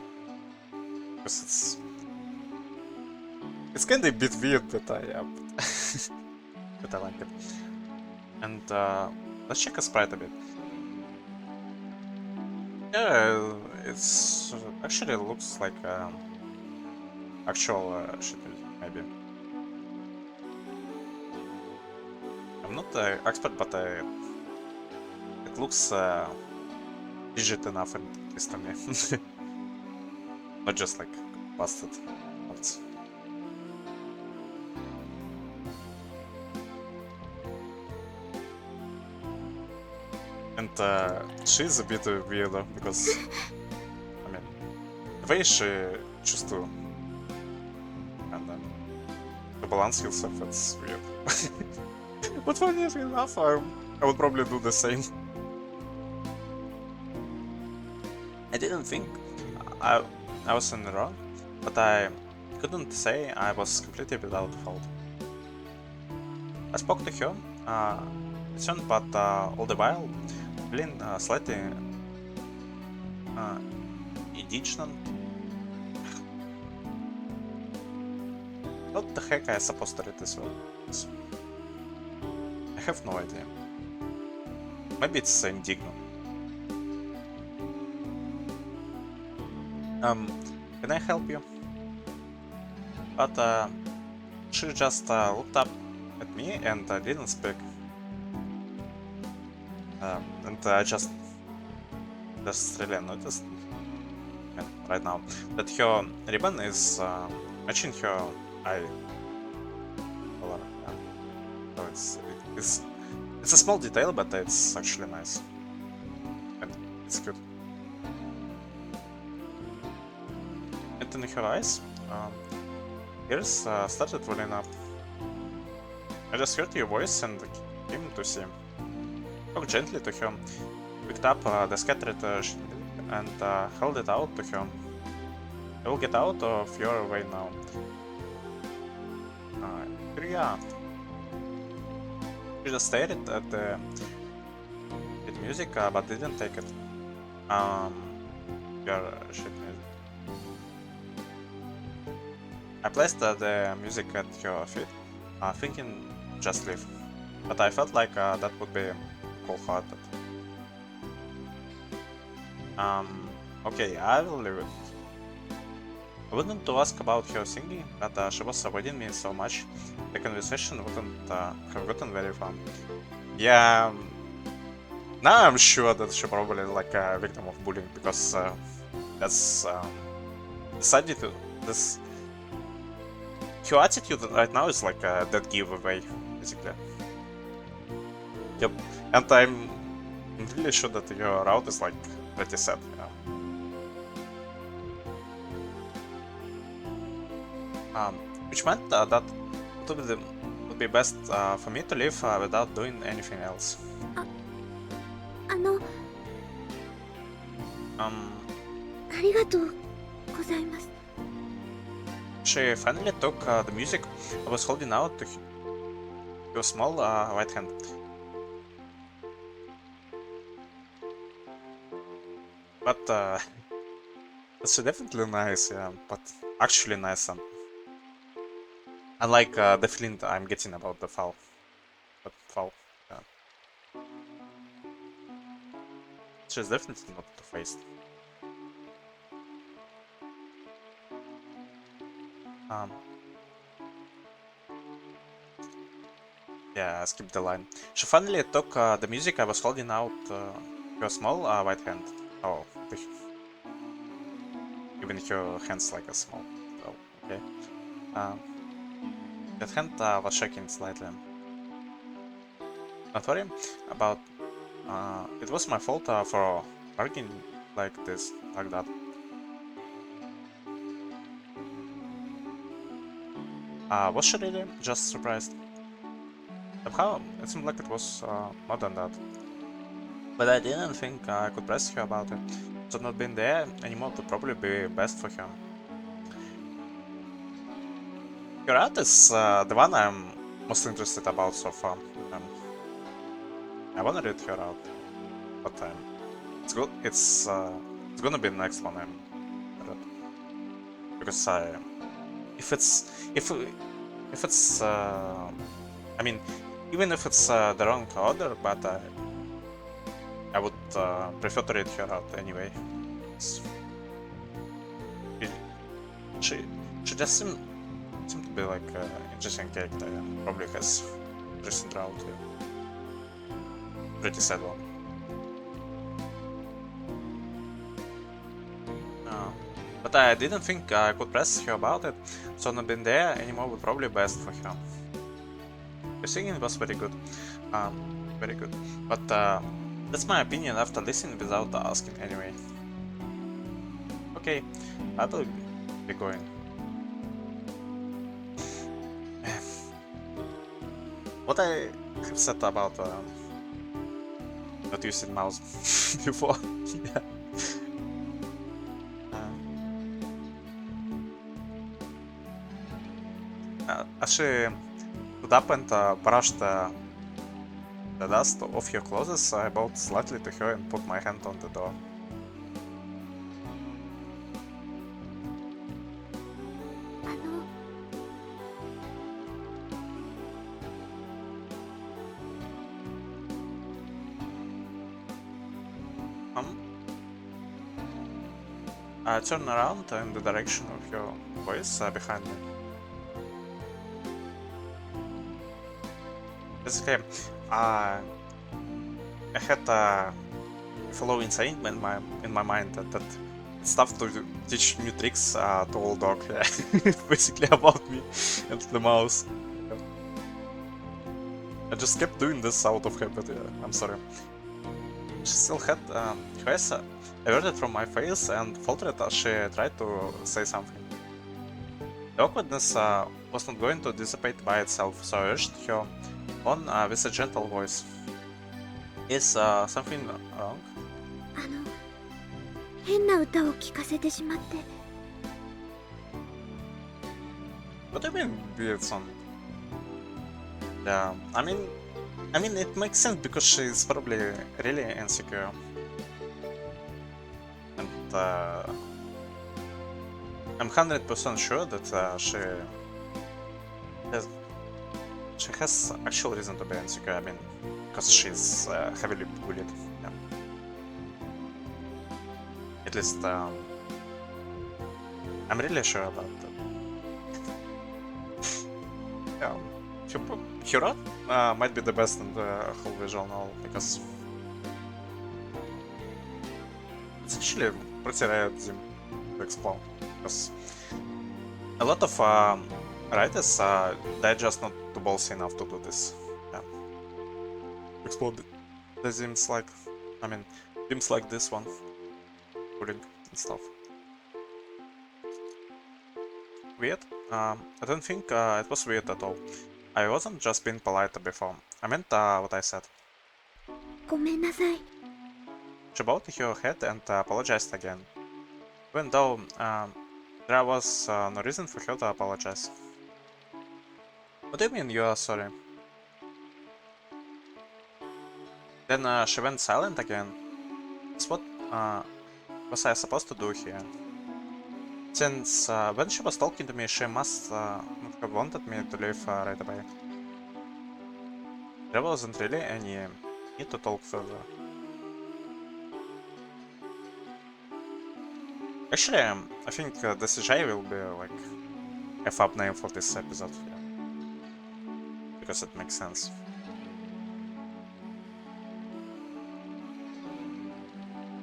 Speaker 1: Because it's kinda a bit weird that I but I like it. And let's check a sprite a bit. Yeah, it's actually looks like actual shit music, maybe. I'm not an expert, but it looks legit enough, at least to me. Not just like busted parts. And she's a bit weirder because, I mean, the way she chooses to and to balance herself, it's weird. But funny enough, I would probably do the same. I didn't think I, I was in the wrong, but I couldn't say I was completely without fault. I spoke to her, concerned, but all the while feeling slightly indignant. What the heck I supposed to read this one? I have no idea. Maybe it's indignant. Can I help you? But she just looked up at me and didn't speak. And I just really noticed right now that her ribbon is matching her eye color. Yeah. So it's a small detail, but it's actually nice. And it's good. And in her eyes, ears started welling up. I just heard your voice and came to see. Spoke gently to her, picked up the scattered sheet and held it out to her. I will get out of your way now. Here you are. She just stared at the music, but didn't take it. Your sheet music. I placed the music at your feet, thinking just leave, but I felt like that would be cold-hearted. Okay, I will leave it. I wanted to ask about her singing, but she was avoiding me so much, the conversation wouldn't have gotten very fun. Yeah, now I'm sure that she probably like a victim of bullying because that's decided to this. Her attitude right now is like a dead giveaway, basically. Yep, and I'm really sure that your route is like pretty sad. Yeah. Which meant that would be best for me to leave without doing anything else.
Speaker 2: あの、
Speaker 1: Um,
Speaker 2: ありがとうございます。
Speaker 1: she finally took the music I was holding out to her small right hand. But it's definitely nice, yeah, but actually nice and unlike the feeling I'm getting about the foul. But foul, yeah. She's definitely not two-faced. Yeah, I skipped the line. She finally took the music I was holding out her small right hand. Oh, even her hands like a small. Oh, okay. That hand was shaking slightly. Don't worry about. It was my fault for arguing like this, like that. Was she really just surprised? Somehow, it seemed like it was more than that. But I didn't think I could press her about it. So not being there anymore would probably be best for her. Her art is the one I'm most interested about so far. I wanna read her out, but it's good. It's gonna be the next one I'm read. Because if it's I mean, even if it's the wrong order, but I would prefer to read her out anyway. She just seemed to be like an interesting character, and probably has recent route. Yeah. Pretty sad one. But I didn't think I could press her about it, so not being there anymore would probably be best for her. The singing was very good. Very good. But that's my opinion after listening without asking anyway. Okay, I will be going. What I have said about not using mouse before. Yeah. Actually, could up and brushed the dust off your clothes. I bowed slightly to her and put my hand on the door. I turn around in the direction of your voice behind me. Basically, I had a following saying in my mind that it's tough to teach new tricks to old dog. Basically about me and the mouse. I just kept doing this out of habit. Yeah, I'm sorry. She still had her eyes averted from my face and faltered as she tried to say something. The awkwardness was not going to dissipate by itself, so I urged her on with a gentle voice. Is something wrong?
Speaker 2: 変な歌を聴かせてしまって。
Speaker 1: What do you mean weird song? Yeah, I mean it makes sense because she's probably really insecure. And I'm 100% sure that she has actual reason to be insecure. I mean, because she's heavily bullied. Yeah. At least I'm really sure about that. Yeah, Hero might be the best in the whole visual novel because it's actually pretty rare thing to explore. Because a lot of writers they're just not too ballsy enough to do this. Yeah. Explore the themes like, themes like this one, bullying and stuff. Weird? I don't think it was weird at all. I wasn't just being polite before. I meant what I said.
Speaker 2: ごめんなさい。
Speaker 1: She bowed her head and apologized again. Even though there was no reason for her to apologize. What do you mean you are sorry? Then she went silent again. That's what was I supposed to do here? Since when she was talking to me, she must not have wanted me to leave right away. There wasn't really any need to talk further. Actually, I think the CGI will be like a thumbnail for this episode, yeah. Because it makes sense.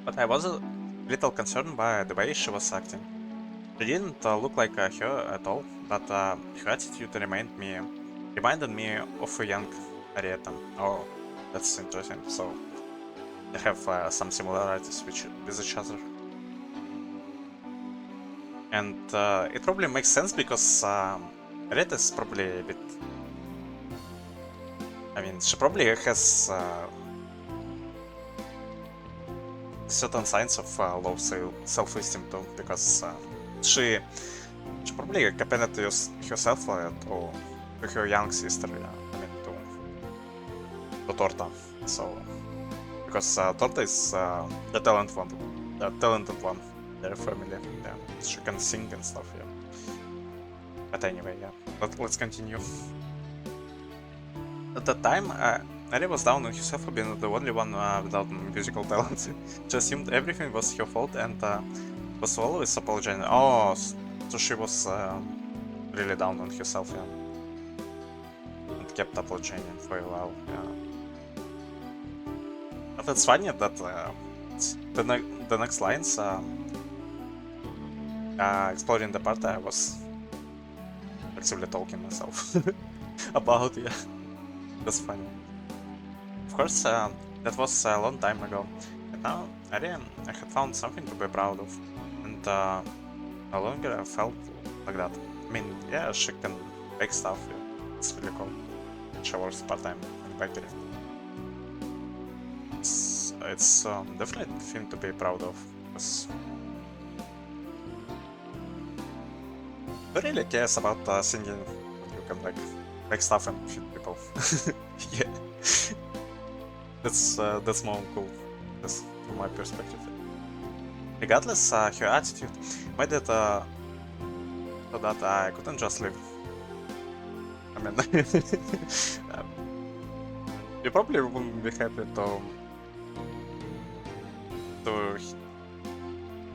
Speaker 1: But I was a little concerned by the way she was acting. She didn't look like her at all, but her attitude reminded me of a young Arietta. Oh, that's interesting. So they have some similarities with each other. And it probably makes sense because Arietta is probably a bit... she probably has certain signs of low self-esteem too, because she probably compared herself to her young sister, to Torta. So because Torta is the talented one in their family. Yeah, she can sing and stuff. Yeah. But anyway, yeah. Let's continue. At the time, Ari was down on herself for being the only one without musical talent. She assumed everything was her fault and was always apologizing. Oh, so she was really down on herself, yeah. And kept apologizing for a while, yeah. But it's funny that the next lines exploring the part I was actively talking myself about, yeah. That's funny. Of course, that was a long time ago. And now, I had found something to be proud of. And no longer I felt like that. I mean, yeah, she can make stuff. Yeah. It's really cool. She works part-time in the bakery. It's definitely a thing to be proud of. Because who really cares about singing when you can like make stuff and feed people? Yeah. That's more cool, that's from my perspective. Regardless, her attitude made it so that I couldn't just leave. I mean, you probably wouldn't be happy to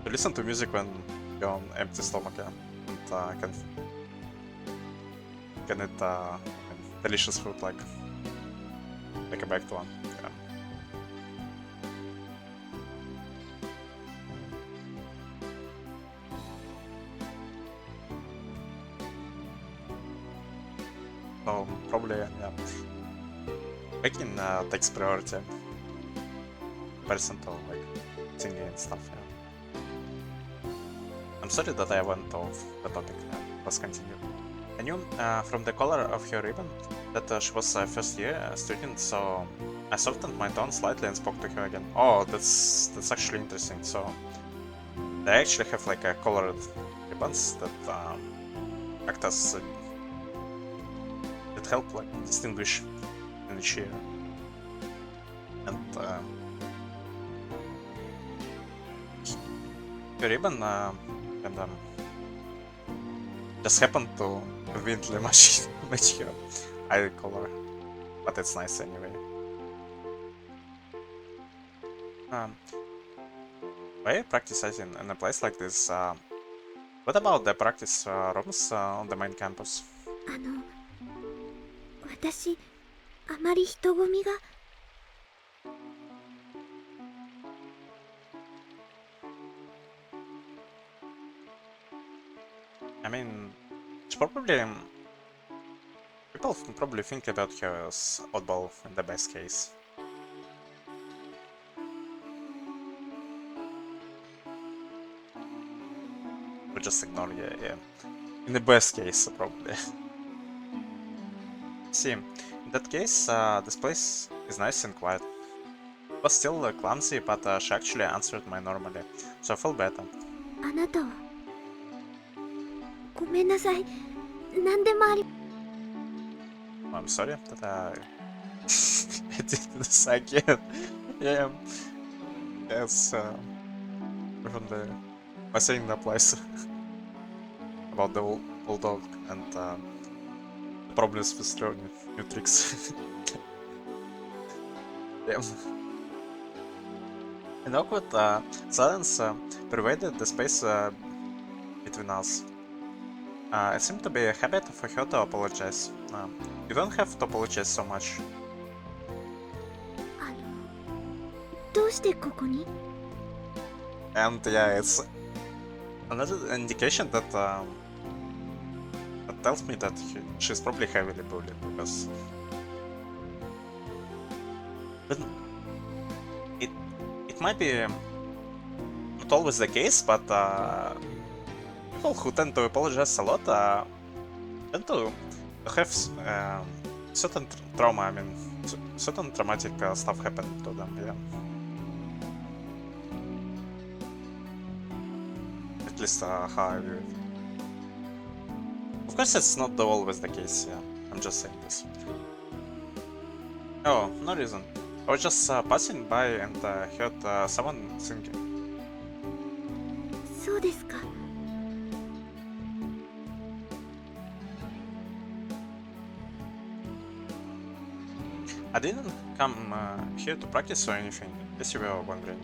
Speaker 1: listen to music when you're on empty stomach, yeah, and can eat delicious food like a baked one. Yeah. So probably, yeah, baking takes priority in comparison to like singing and stuff. Yeah. I'm sorry that I went off the topic. Yeah. Let's continue. I knew from the color of her ribbon that she was a first year student, so I softened my tone slightly and spoke to her again. Oh, that's actually interesting. So they actually have like a colored ribbons that act as that help like distinguish in each year. And the ribbon and just happened to vividly match her eye color, but it's nice anyway. Why are you practicing in a place like this? What about the practice rooms on the main campus?
Speaker 2: 私、あまり人混みが。
Speaker 1: I mean, it's probably people probably think about her as oddball in the best case. But just ignore, yeah. In the best case, probably. See, in that case, this place is nice and quiet. It was still clumsy, but she actually answered me normally, so I felt better.
Speaker 2: あなたは。ごめんなさい。何でもあり。
Speaker 1: I'm sorry that I did this again. Yeah, yes, even my saying applies about the old dog and the problems with learning new tricks. Damn. An awkward silence pervaded the space between us. It seemed to be a habit for her to apologize. You don't have to apologize so much.
Speaker 2: どうしてここに？
Speaker 1: And yeah, it's another indication that that tells me that she's probably heavily bullied because but it might be not always the case, but people who tend to apologize a lot tend to have certain trauma. I mean, certain traumatic stuff happened to them. Yeah. At least how I view it. Of course, it's not always the case, yeah. I'm just saying this. Oh, no reason. I was just passing by and heard someone singing.
Speaker 2: そうですか。
Speaker 1: I didn't come here to practice or anything, in case you were wondering.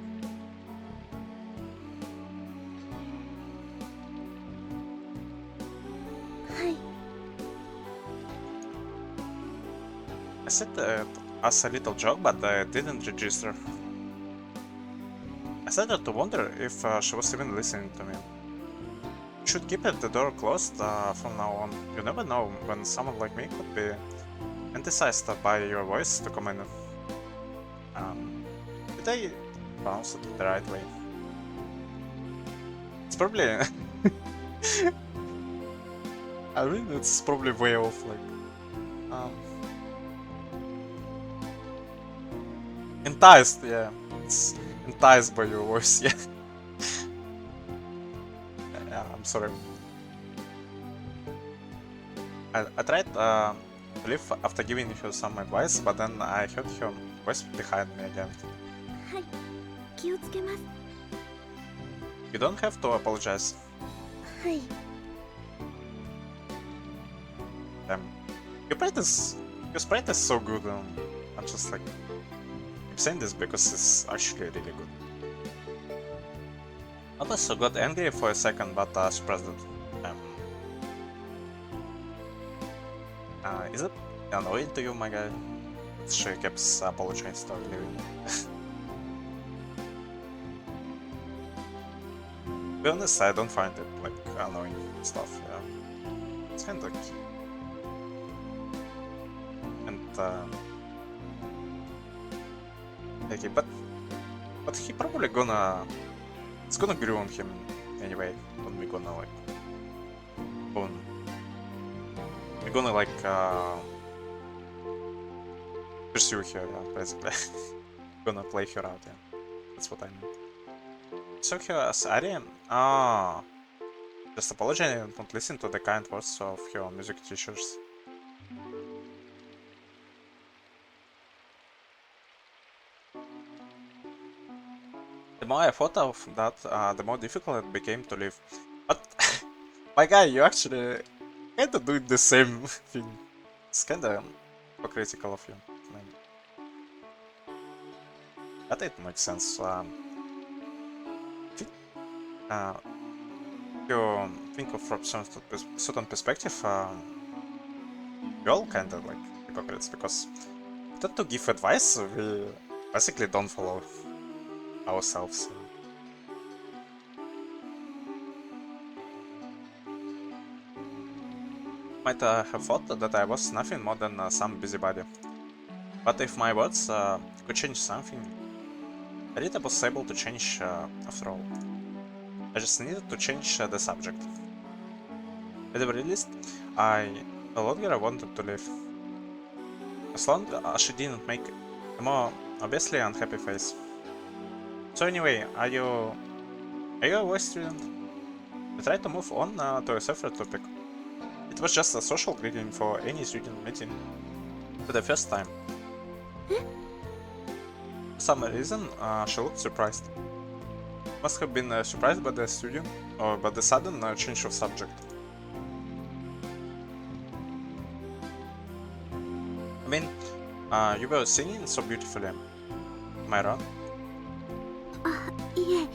Speaker 2: Hi.
Speaker 1: I said as a little joke, but I didn't register. I started to wonder if she was even listening to me. Should keep the door closed from now on. You never know when someone like me could be enticed by your voice to come in. Did I pronounce it the right way? It's probably. I mean, it's probably way off. Like, enticed. Yeah, it's enticed by your voice. Yeah. Yeah, I'm sorry. I tried to leave after giving her some advice, but then I heard her voice behind me again.
Speaker 2: はい。気をつけます。
Speaker 1: You don't have to apologize.
Speaker 2: はい。
Speaker 1: Your sprite is so good. I'm just like I'm saying this because it's actually really good. I also got angry for a second, but suppressed it. Is it annoying to you, my guy? She keeps apologizing to leaving. To be honest, I don't find it like annoying stuff. Yeah, it's kind of cute. And okay, but he probably gonna it's gonna grow on him anyway when we gonna like when we're gonna like pursue her, yeah, basically. Gonna play her out, yeah. That's what I mean. So her as Ari? Ah, just apologize and don't listen to the kind words of her music teachers. The more I thought of that, the more difficult it became to live. But, my guy, you actually kinda doing the same thing. It's kinda hypocritical of you. Maybe. But it makes sense. You think of from some certain perspective, we all kinda like hypocrites because we tend to give advice we basically don't follow ourselves. Might have thought that I was nothing more than some busybody. But if my words could change something, Rita was able to change after all. I just needed to change the subject. At the very least, I no longer wanted to live. As long as she didn't make a more obviously unhappy face. So anyway, are you a voice student? I tried to move on to a separate topic. It was just a social greeting for any student meeting for the first time. For some reason, she looked surprised. Must have been surprised by the student or by the sudden change of subject. I mean, you were singing so beautifully. Am I wrong?
Speaker 2: あ、いえ、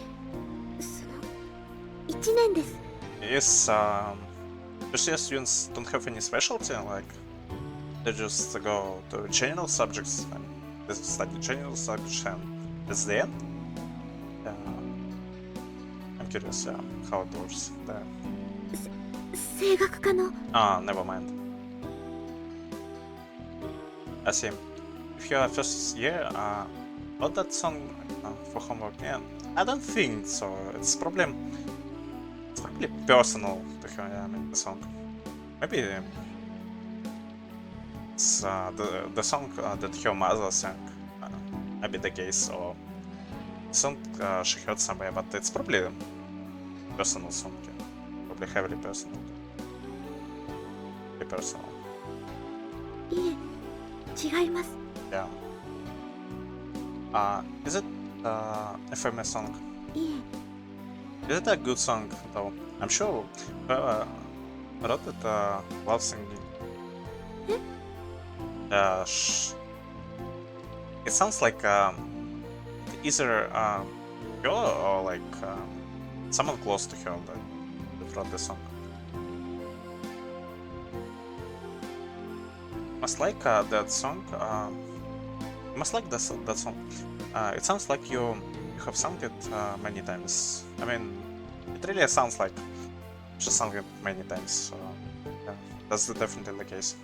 Speaker 2: 1年です。
Speaker 1: Yes, first year students don't have any specialty, like they just go to general subjects and they study general subjects and that's the end. I'm curious how it works there.
Speaker 2: 声楽科の
Speaker 1: Never mind. I see. If you're first year, about that song for homework, yeah, I don't think so. It's probably personal to her. Yeah, I mean the song. Maybe it's the song that her mother sang. Maybe the case or song she heard somewhere, but it's probably a personal song. Yeah. Probably heavily personal. Very personal.
Speaker 2: いえ、違います。
Speaker 1: Yeah. Is it a famous song?
Speaker 2: いえ、
Speaker 1: Is it a good song though? I'm sure whoever wrote it loves singing. it sounds like either girl or like someone close to her that wrote the song. Must like that song. Must like that song. It sounds like you have sung it many times. I mean, it really sounds like she sung it many times. So yeah, that's definitely the case.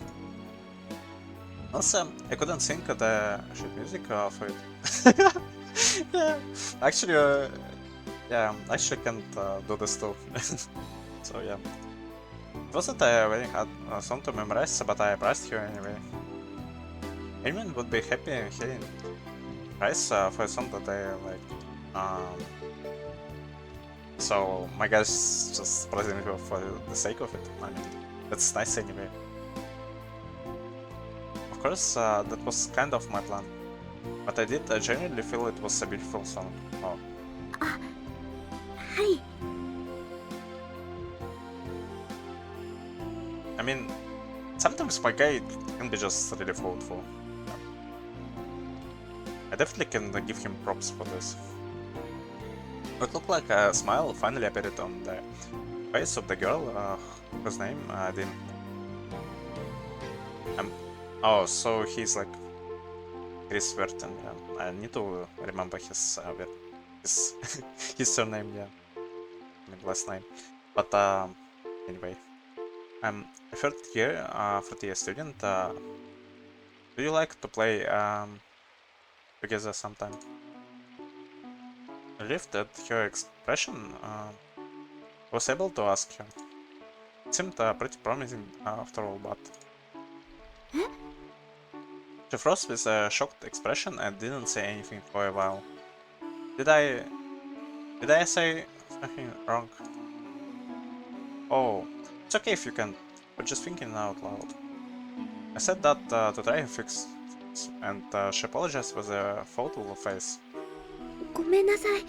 Speaker 1: Also, I couldn't think of the sheet music for it. Yeah, actually, yeah, I actually can't do this too. So yeah, it wasn't a very hard song to memorize, but I priced her anyway. Anyone would be happy hearing price for a song that I like. So my guys just pricing her for the sake of it. I mean, that's nice anyway. Of course, that was kind of my plan, but I did genuinely feel it was a beautiful song. Oh.
Speaker 2: はい。
Speaker 1: I mean, sometimes my guy can be just really thoughtful. I definitely can give him props for this. It looked like a smile finally appeared on the face of the girl whose name I didn't. Oh, so he's like Chris Verton. Yeah, I need to remember his his surname. Yeah, I mean last name. But anyway, I'm a third year student. Do you like to play together sometime? Relieved at her expression, was able to ask her. It seemed pretty promising after all, but she froze with a shocked expression and didn't say anything for a while. Did I say something wrong? Oh, it's okay if you can. But just thinking out loud. I said that to try and fix things, and she apologized with a thoughtful face.
Speaker 2: ごめんなさい。帰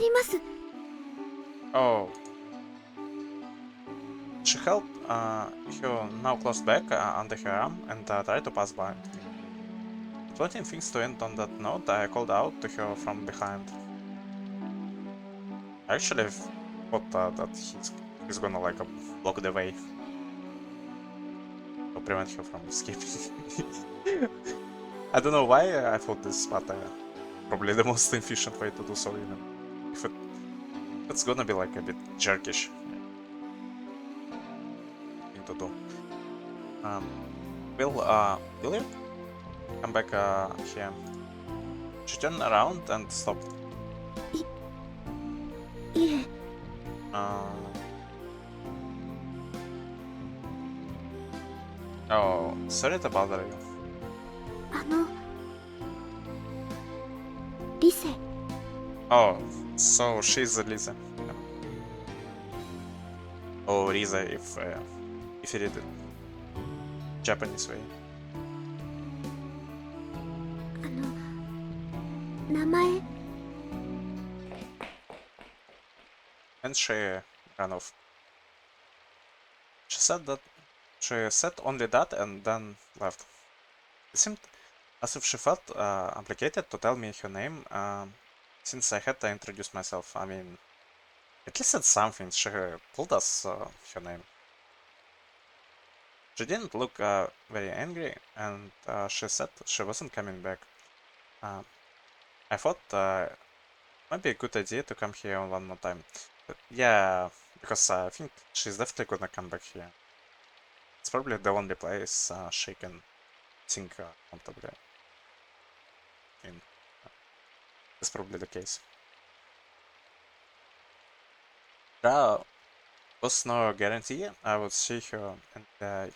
Speaker 2: ります。
Speaker 1: Oh. She held her now closed bag under her arm and tried to pass by. Wanting things to end on that note, I called out to her from behind. I actually thought that he's gonna like block the way to prevent her from escaping. I don't know why I thought this, but probably the most efficient way to do so, even if it's gonna be like a bit jerkish thing to do. Will you come back here? She turned around and stopped.
Speaker 2: いえ。
Speaker 1: Oh, sorry to bother you.
Speaker 2: リセ。
Speaker 1: Oh, so she's Lise. Yeah. Oh, Lise, if you read it Japanese way.
Speaker 2: 名前。
Speaker 1: And she ran off. She said only that and then left. It seemed as if she felt obligated to tell me her name since I had to introduce myself. I mean, at least it's something. She told us her name. She didn't look very angry, and she said she wasn't coming back. I thought it might be a good idea to come here one more time. But yeah, because I think she's definitely gonna come back here. It's probably the only place she can think comfortably in. That's probably the case. There was no guarantee I would see her, and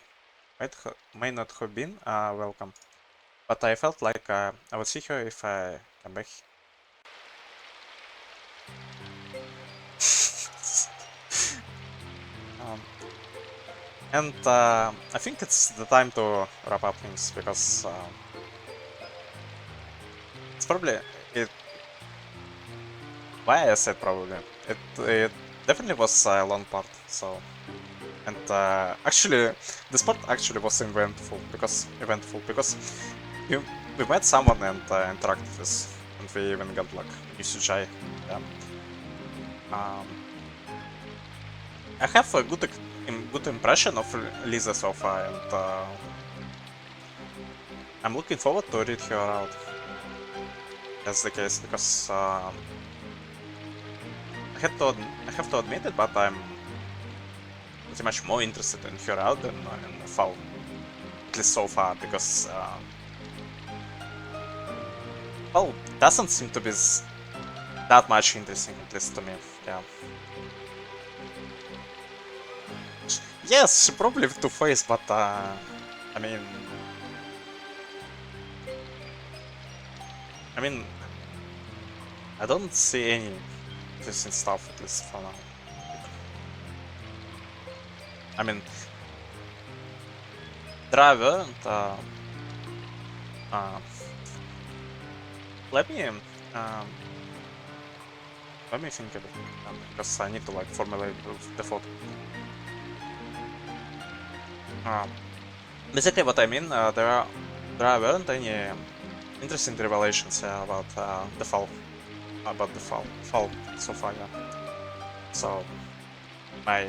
Speaker 1: may not have been welcome. But I felt like I would see her if I come back. And I think it's the time to wrap up things because it's probably it. Why I said probably it definitely was a long part. So and actually this part actually was eventful because we met someone and interacted with, and we even got like new CGI. Yeah. I have a good impression of Lisa so far, and I'm looking forward to read her out. That's the case, because I have to admit it, but I'm pretty much more interested in her out than in Fall, at least so far, because Fall doesn't seem to be that much interesting, at least to me. Yeah. Yes, she probably two-faced, but I mean, I don't see any interesting stuff, at least for now. I mean, driver and let me think of it, because I need to like formulate the thought. Basically, what I mean, there weren't any interesting revelations about the fall so far. Yeah. So my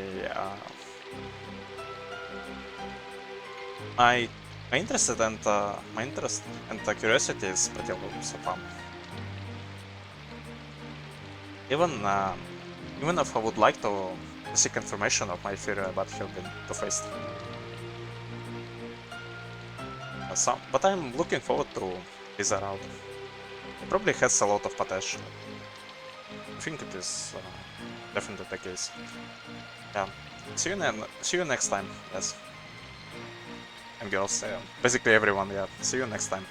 Speaker 1: interest and curiosity is pretty low so far. Even if I would like to seek information of my theory about her being two-faced. But I'm looking forward to Lisa out. It probably has a lot of potential. I think it is definitely the case. Yeah. See you next time. Yes. And girls, basically everyone. Yeah. See you next time.